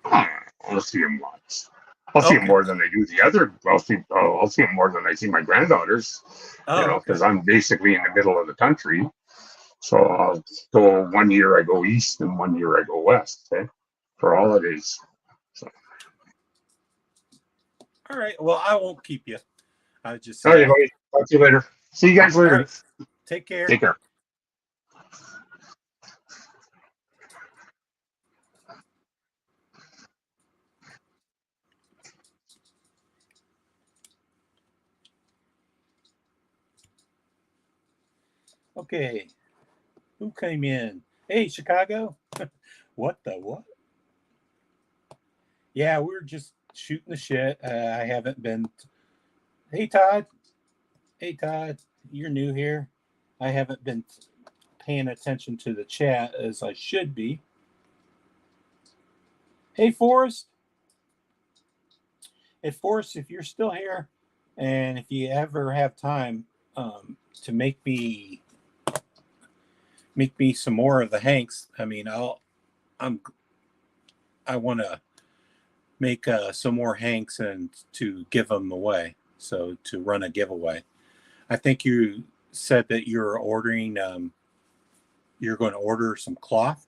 I'll see him lots. I'll see him Okay. more than I do the other. I'll see him more than I see my granddaughters. Oh, okay. Because I'm basically in the middle of the country. So I'll go 1 year I go east and 1 year I go west, for holidays. So, All right. Well, I won't keep you. I just all right, buddy. Talk to you later. See you guys all later. right. Take care. Take care. Okay. Who came in? Hey, Chicago. What the what? Yeah, we were just shooting the shit. I haven't been. Hey, Todd. Hey, Todd. You're new here. I haven't been paying attention to the chat as I should be. Hey, Forrest. Hey, Forrest, if you're still here, and if you ever have time to make me some more of the Hanks, I mean, I want to make some more Hanks and to give them away. So to run a giveaway. I think you said that you're ordering. You're going to order some cloth,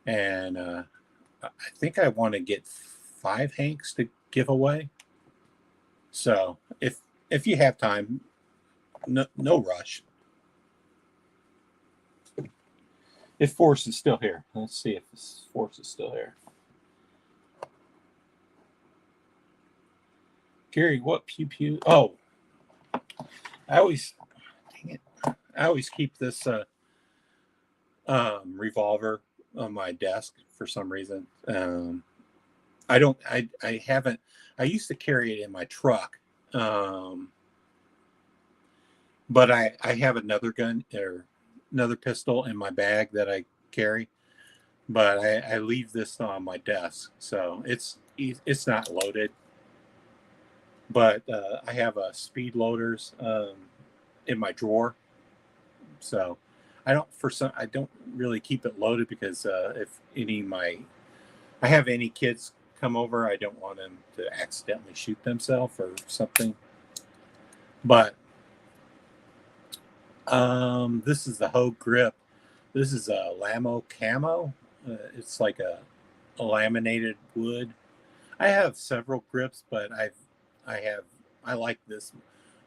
and I think I want to get 5 Hanks to give away. So if you have time, no rush. If Force is still here, let's see if this Force is still here. Gary, what pew pew? Oh, I always, dang it, I always keep this revolver on my desk for some reason. I don't, I haven't. I used to carry it in my truck, but I have another gun or another pistol in my bag that I carry. But I leave this on my desk, so it's not loaded. But I have a speed loaders in my drawer, so I don't really keep it loaded because if I have any kids come over, I don't want them to accidentally shoot themselves or something. But this is the Hogue grip. This is a Lamo camo. It's like a laminated wood. I have several grips, but I like this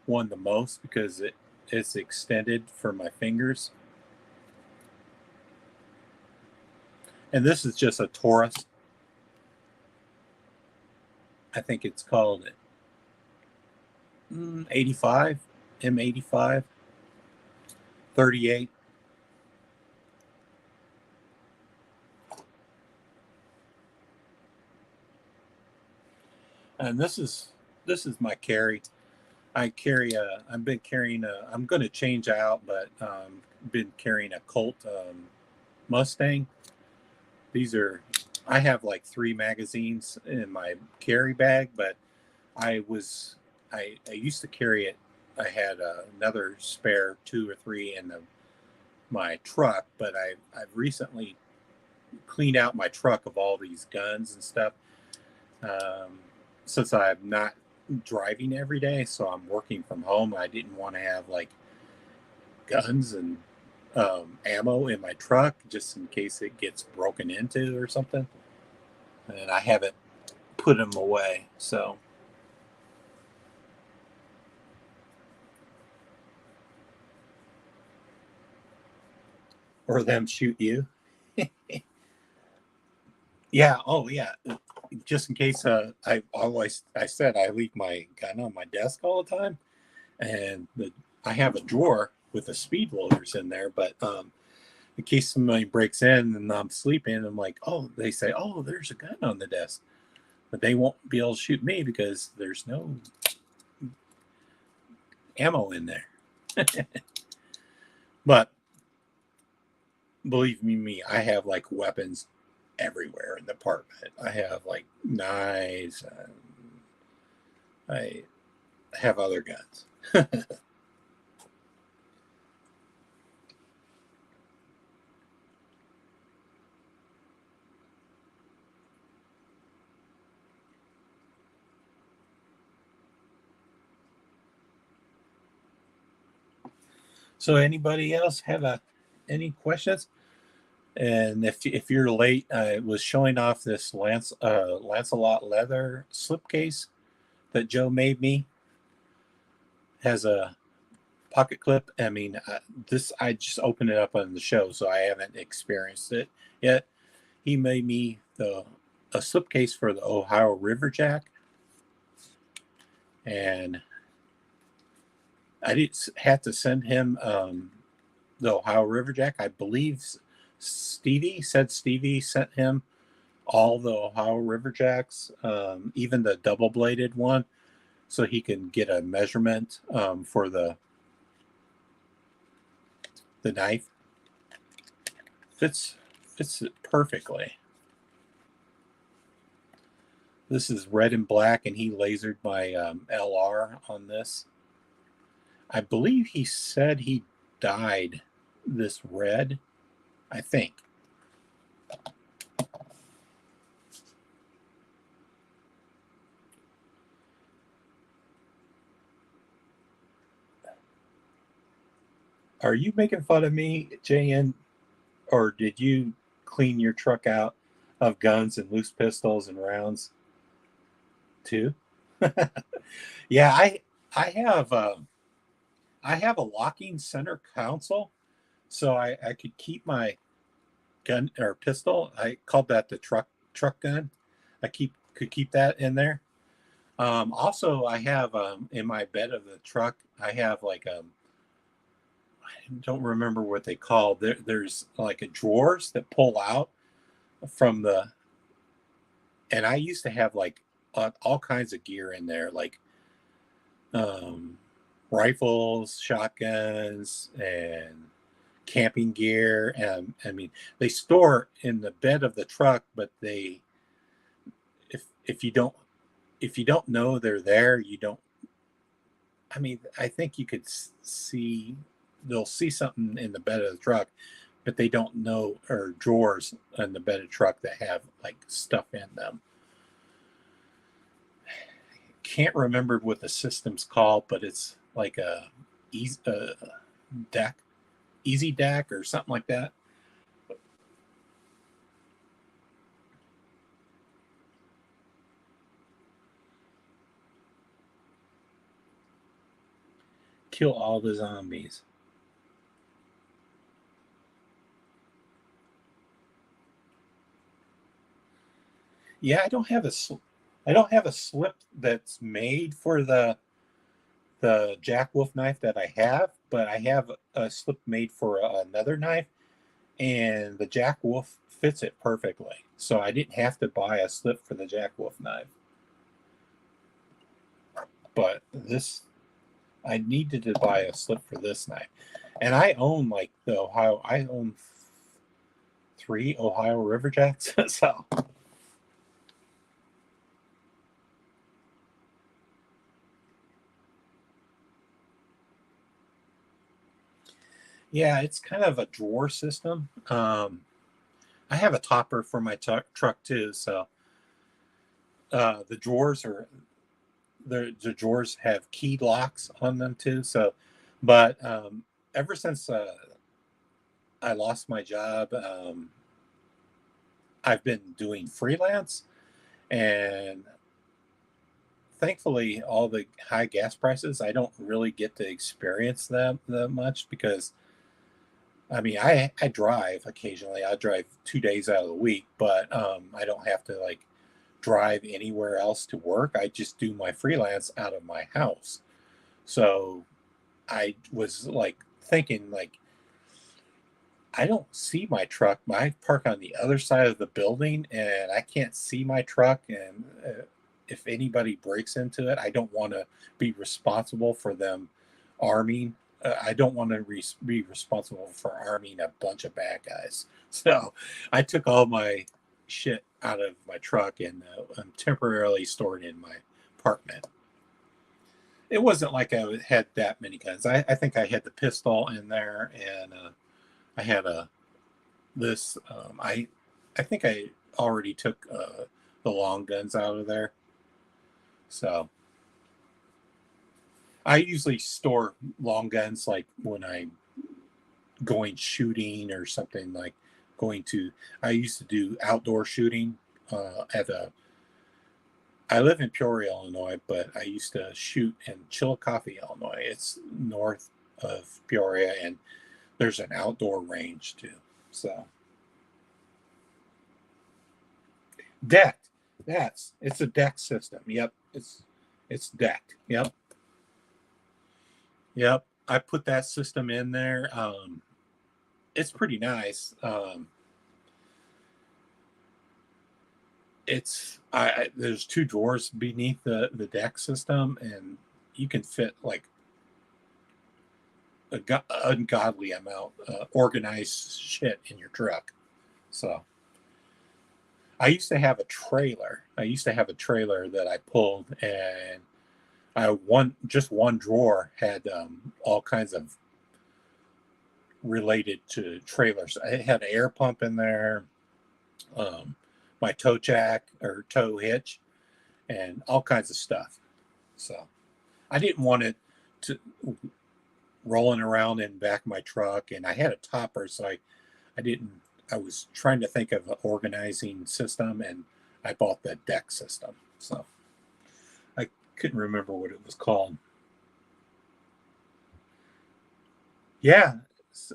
one the most because it's extended for my fingers. And this is just a Taurus. I think it's called 85, M85, 38. And this is my carry. I've been carrying I'm going to change out, but been carrying a Colt Mustang. I have like 3 magazines in my carry bag, but I used to carry it. I had another spare 2 or 3 in my truck, but I've recently cleaned out my truck of all these guns and stuff. Since I'm not driving every day, so I'm working from home, I didn't want to have like guns and ammo in my truck just in case it gets broken into or something. And I haven't put them away, so. Or them shoot you. Yeah. Oh, yeah. Just in case. I said I leave my gun on my desk all the time, and I have a drawer with the speed loaders in there. But in case somebody breaks in and I'm sleeping, I'm like, oh, they say, oh, there's a gun on the desk, but they won't be able to shoot me because there's no ammo in there. But believe me, I have like weapons everywhere in the apartment. I have like knives. I have other guns. So anybody else have any questions? And if you're late, I was showing off this Lancelot leather slipcase that Joe made me. Has a pocket clip. I mean, I just opened it up on the show, so I haven't experienced it yet. He made me a slipcase for the Ohio River Jack, and I didn't have to send him the Ohio River Jack. I believe Stevie sent him all the Ohio River Jacks, even the double bladed one, so he can get a measurement for the knife. Fits it perfectly. This is red and black, and he lasered my LR on this. I believe he said he dyed this red, I think. Are you making fun of me, JN? Or did you clean your truck out of guns and loose pistols and rounds too? Yeah, I have a locking center console, so I could keep my gun or pistol. I called that the truck gun. Could keep that in there. Also, I have in my bed of the truck, I have like I don't remember what they call. There's like a drawers that pull out from the, and I used to have like all kinds of gear in there, like um, rifles, shotguns, and camping gear. And I mean, they store in the bed of the truck, but they, if you don't, if you don't know they're there, you don't. I mean, I think you could see, they'll see something in the bed of the truck, but they don't know, or drawers in the bed of the truck that have like stuff in them. Can't remember what the system's called, but it's like a easy deck, easy deck or something like that. Kill all the zombies. Yeah, I don't have a slip that's made for the Jack Wolf knife that I have, but I have a slip made for another knife, and the Jack Wolf fits it perfectly. So I didn't have to buy a slip for the Jack Wolf knife. But this, I needed to buy a slip for this knife. And I own like the Ohio, I own 3 Ohio River Jacks. So yeah, it's kind of a drawer system. I have a topper for my truck too. So the drawers are, the drawers have key locks on them too. So, but ever since I lost my job, I've been doing freelance, and thankfully, all the high gas prices, I don't really get to experience them that much because I mean, I drive occasionally. I drive 2 days out of the week, but I don't have to like drive anywhere else to work. I just do my freelance out of my house. So I was like thinking like I don't see my truck. I park on the other side of the building and I can't see my truck. And if anybody breaks into it, I don't want to be responsible for them arming. I don't want to be responsible for arming a bunch of bad guys. So I took all my shit out of my truck and I'm temporarily stored in my apartment. It wasn't like I had that many guns. I think I had the pistol in there, and I had a this. I think I already took the long guns out of there. So I usually store long guns like when I'm going shooting or something, like going to. I used to do outdoor shooting at a. I live in Peoria, Illinois, but I used to shoot in Chillicothe, Illinois. It's north of Peoria, and there's an outdoor range too. So decked. It's a deck system. Yep, it's decked. Yep, yep. I put that system in there. It's pretty nice. It's there's 2 drawers beneath the deck system, and you can fit like a ungodly amount organized shit in your truck. So I used to have a trailer. I used to have a trailer that I pulled, and just one drawer had all kinds of related to trailers. I had an air pump in there, my tow jack or tow hitch, and all kinds of stuff. So I didn't want it to rolling around in the back of my truck, and I had a topper, so I didn't. I was trying to think of an organizing system, and I bought the deck system. So I couldn't remember what it was called. Yeah,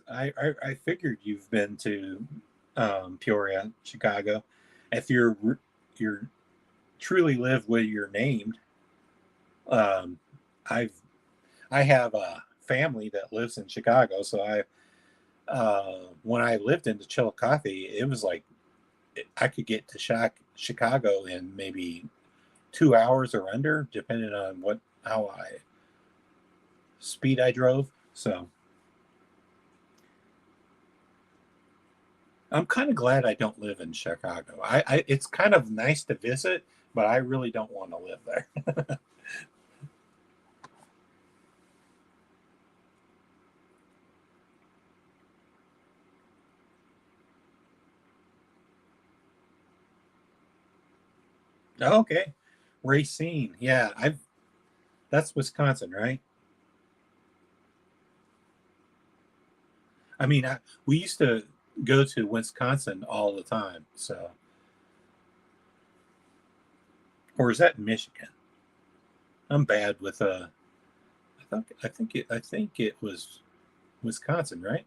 I figured you've been to Peoria, Chicago. If you're truly live where you're named, Um, I've I have a family that lives in Chicago, so when I lived in Chillicothe, it was like I could get to Chicago in maybe 2 hours or under, depending on how I speed I drove. So I'm kind of glad I don't live in Chicago. It's kind of nice to visit, but I really don't want to live there. Okay, Racine. Yeah, I've that's Wisconsin, right? I mean, we used to go to Wisconsin all the time. So, or is that Michigan? I'm bad with I think it was Wisconsin, right?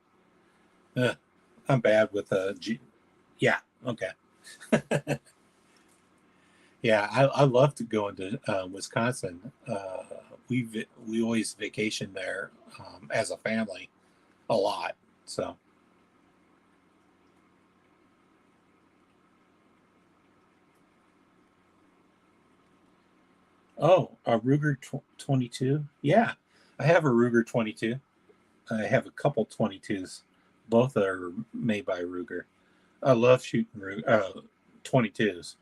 I'm bad with yeah. Okay. Yeah, I love to go into Wisconsin. We always vacation there as a family a lot. So, oh, a Ruger 22. Yeah, I have a Ruger 22. I have a couple 22s. Both are made by Ruger. I love shooting 22s.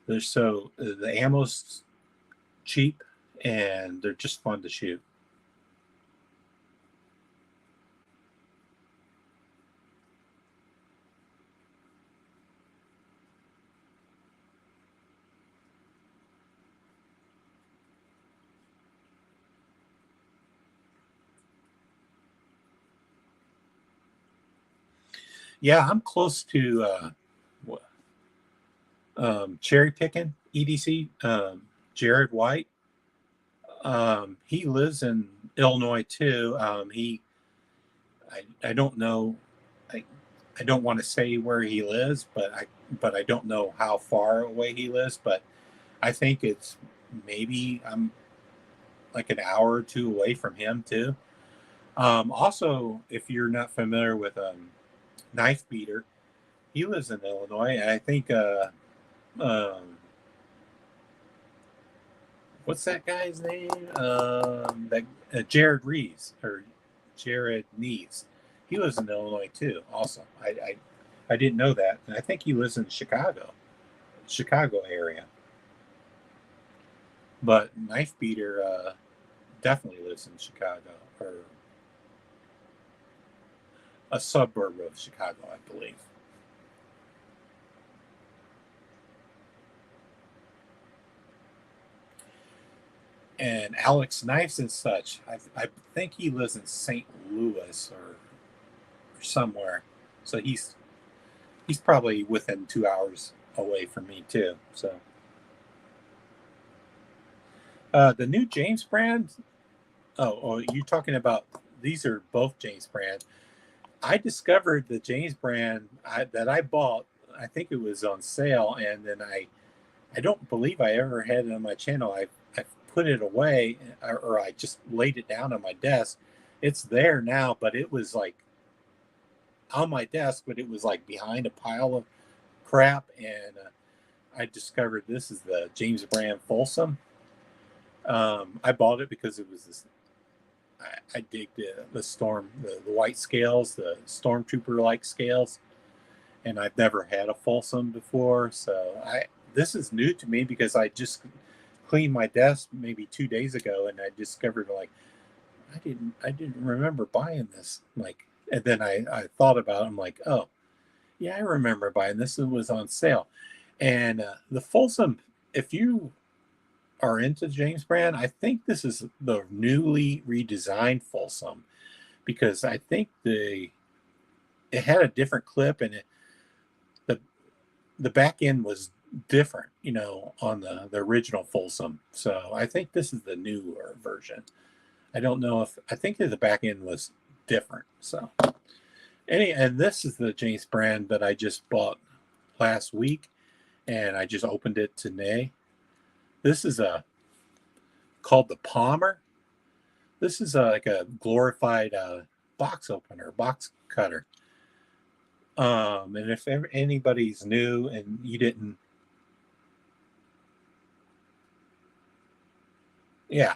They're so the ammo's cheap and they're just fun to shoot. Yeah, I'm close to cherry picking EDC. Jared White. He lives in Illinois too. I don't know. I, I don't want to say where he lives, but I don't know how far away he lives. But I think it's maybe I'm like an hour or two away from him too. Also, if you're not familiar with Knife Beater, he lives in Illinois. And I think um, what's that guy's name? That Jared Reeves or Jared Neves. He lives in Illinois too. Also, I didn't know that, and I think he lives in Chicago area. But Knife Beater definitely lives in Chicago or a suburb of Chicago, I believe. And Alex Knives and such, I think he lives in St. Louis or somewhere. So he's probably within 2 hours away from me too. So the new James brand. Oh, you're talking about these are both James brand. I discovered the James brand that I bought. I think it was on sale, and then I don't believe I ever had it on my channel. I put it away, or I just laid it down on my desk. It's there now, but it was like on my desk, but it was like behind a pile of crap. And I discovered this is the James Brand Folsom. I bought it because it was this. I dig the storm, the white scales, the stormtrooper like scales, and I've never had a Folsom before, so I this is new to me because I just cleaned my desk maybe 2 days ago, and I discovered like I didn't remember buying this. Like, and then I thought about it. I'm like, oh yeah, I remember buying this. It was on sale, and the Folsom. If you are into James Brand, I think this is the newly redesigned Folsom because I think it had a different clip and the the back end was different, on the original Folsom. So I think this is the newer version. I don't know if I think that the back end was different. So and this is the James Brand that I just bought last week, and I just opened it today. This is a called the Palmer. This is like a glorified box opener, box cutter. And if anybody's new and you didn't, yeah,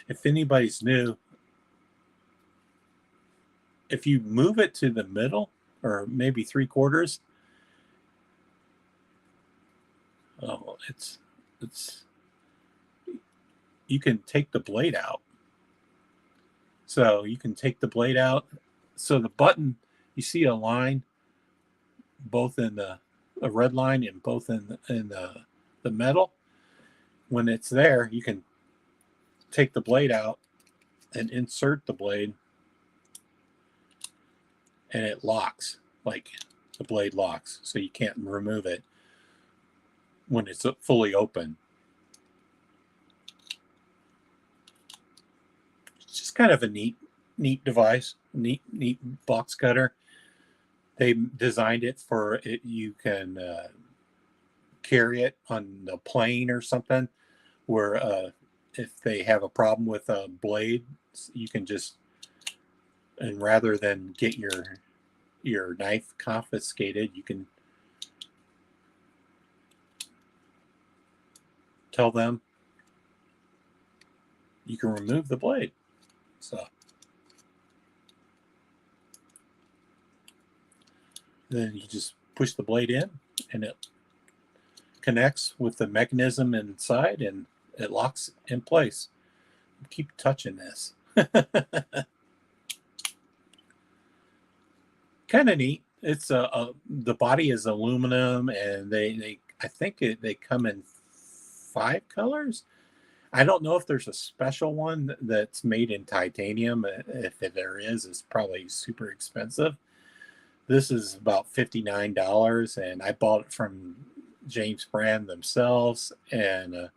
if anybody's new, if you move it to the middle or maybe 3/4, oh, it's you can take the blade out. So you can take the blade out. So the button, you see a line, both in a red line and both in the metal. When it's there, you can take the blade out and insert the blade, and it locks, like the blade locks, so you can't remove it when it's fully open. It's just kind of a neat device, neat box cutter. They designed it for it. You can carry it on a plane or something, where if they have a problem with a blade, you can just, and rather than get your knife confiscated, you can tell them you can remove the blade. So then you just push the blade in, and it connects with the mechanism inside, and it locks in place. Keep touching this. Kind of neat. It's the body is aluminum, and they I think they come in 5 colors. I don't know if there's a special one that's made in titanium. If there is, it's probably super expensive. This is about $59, and I bought it from James Brand themselves, and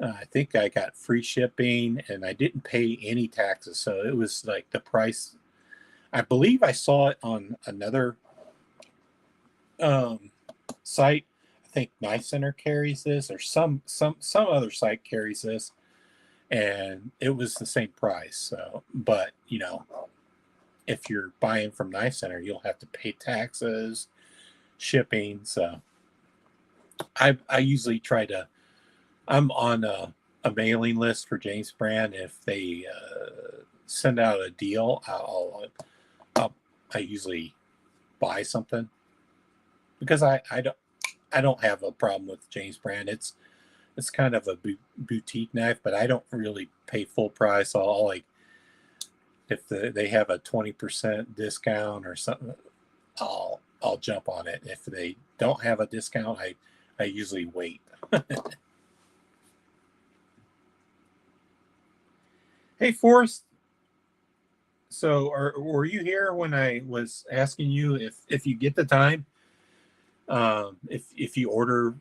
I think I got free shipping, and I didn't pay any taxes, so it was like the price. I believe I saw it on another site. I think Knife Center carries this, or some other site carries this, and it was the same price. So, but if you're buying from Knife Center, you'll have to pay taxes, shipping. So, I usually try to. I'm on a mailing list for James Brand. If they send out a deal, I usually buy something, because I don't have a problem with James Brand. It's kind of a boutique knife, but I don't really pay full price. I'll like, if they have a 20% discount or something, I'll jump on it. If they don't have a discount, I usually wait. Hey, Forrest. So, were you here when I was asking you if you get the time, if you order,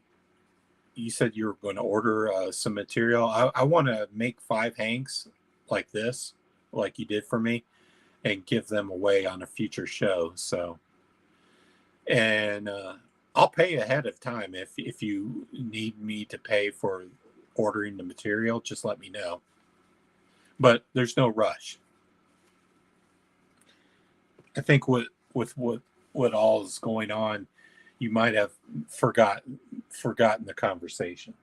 you said you were going to order some material. I want to make 5 hanks like this, like you did for me, and give them away on a future show. So, and I'll pay ahead of time. If you need me to pay for ordering the material, just let me know. But there's no rush. I think with what all is going on, you might have forgotten the conversation.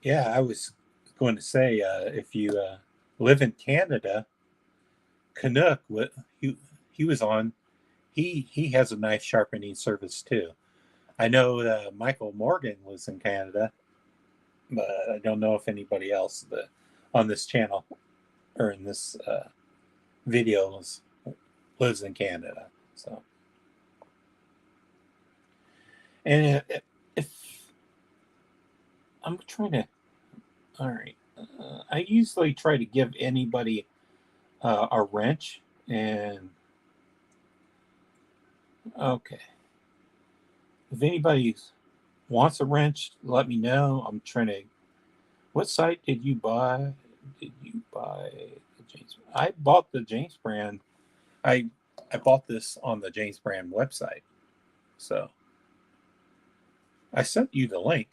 Yeah, I was going to say, if you live in Canada, Canuck, he was on. He has a knife sharpening service too. I know Michael Morgan was in Canada, but I don't know if anybody else on this channel or in this video lives in Canada. So, and if I'm trying to, all right, I usually try to give anybody a wrench, and okay, if anybody wants a wrench, let me know. I'm trying to. What site did you buy? Did you buy the James? I bought the James brand. I bought this on the James brand website. So I sent you the link.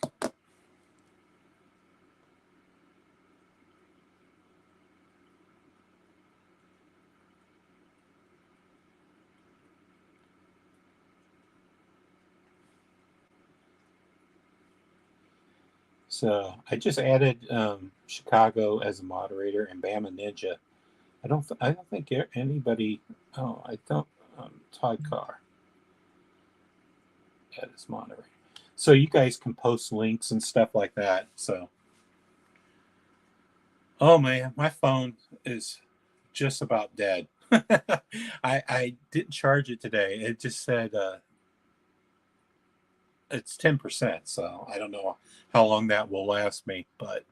So I just added Chicago as a moderator and Bama Ninja. I don't think anybody. Oh, I don't. Todd Carr as moderator. So you guys can post links and stuff like that. So, oh man, my phone is just about dead. I didn't charge it today. It just said it's 10%. So I don't know how long that will last me, but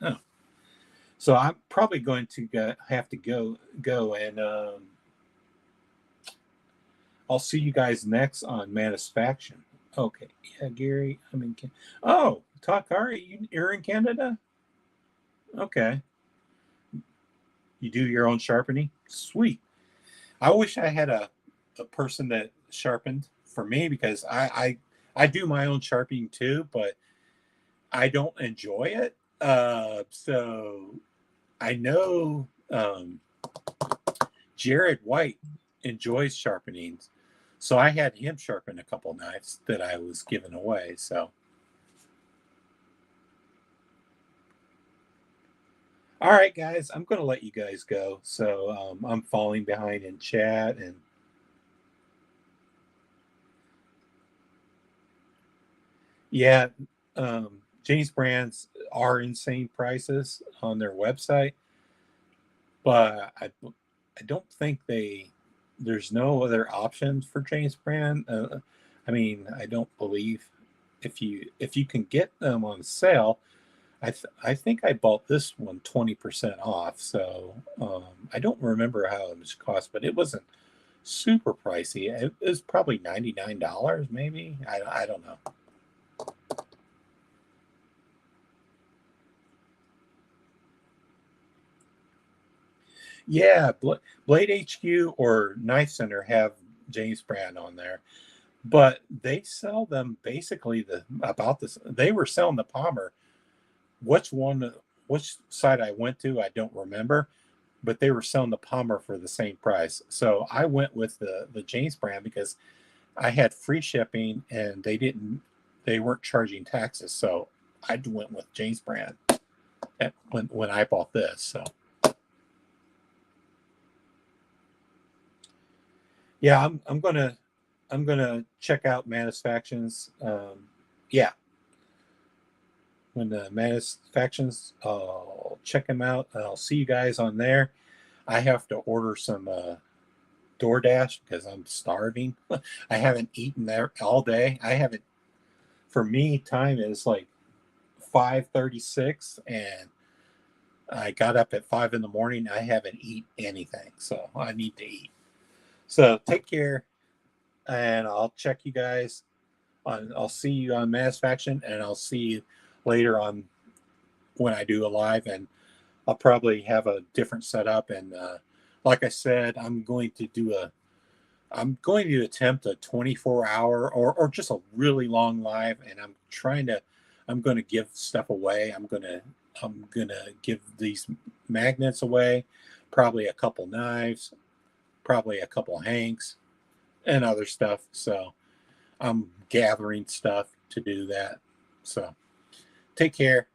oh. So I'm probably going to have to go and I'll see you guys next on Manusfaction. Okay, yeah, Gary, I'm in. Oh, Takari, you're in Canada. Okay, you do your own sharpening. Sweet. I wish I had a person that sharpened for me because I do my own sharpening too, but I don't enjoy it. So I know Jared White enjoys sharpening, so I had him sharpen a couple knives that I was giving away. So, all right, guys, I'm going to let you guys go. So I'm falling behind in chat, and yeah, James brands are insane prices on their website, but I don't think there's no other options for James brand. I mean, I don't believe if you can get them on sale. I think I bought this one 20% off. So I don't remember how much it cost, but it wasn't super pricey. It was probably $99 maybe. I don't know. Yeah, Blade HQ or Knife Center have James brand on there, but they sell them basically about this. They were selling the Palmer. Which site I went to, I don't remember, but they were selling the Palmer for the same price. So I went with the James brand because I had free shipping and they weren't charging taxes. So I went with James brand when I bought this. So yeah, I'm gonna check out Manusfactions. Yeah, when the Manusfactions, I'll check them out. I'll see you guys on there. I have to order some DoorDash because I'm starving. I haven't eaten there all day. I haven't. For me, time is like 5:36, and I got up at 5 in the morning. I haven't eaten anything, so I need to eat. So take care, and I'll check you guys on. I'll see you on Manusfaction, and I'll see you later on when I do a live, and I'll probably have a different setup. And like I said, I'm going to attempt a 24-hour or just a really long live, and I'm going to give stuff away. I'm going to give these magnets away, probably a couple knives, probably a couple hanks, and other stuff. So I'm gathering stuff to do that. So take care.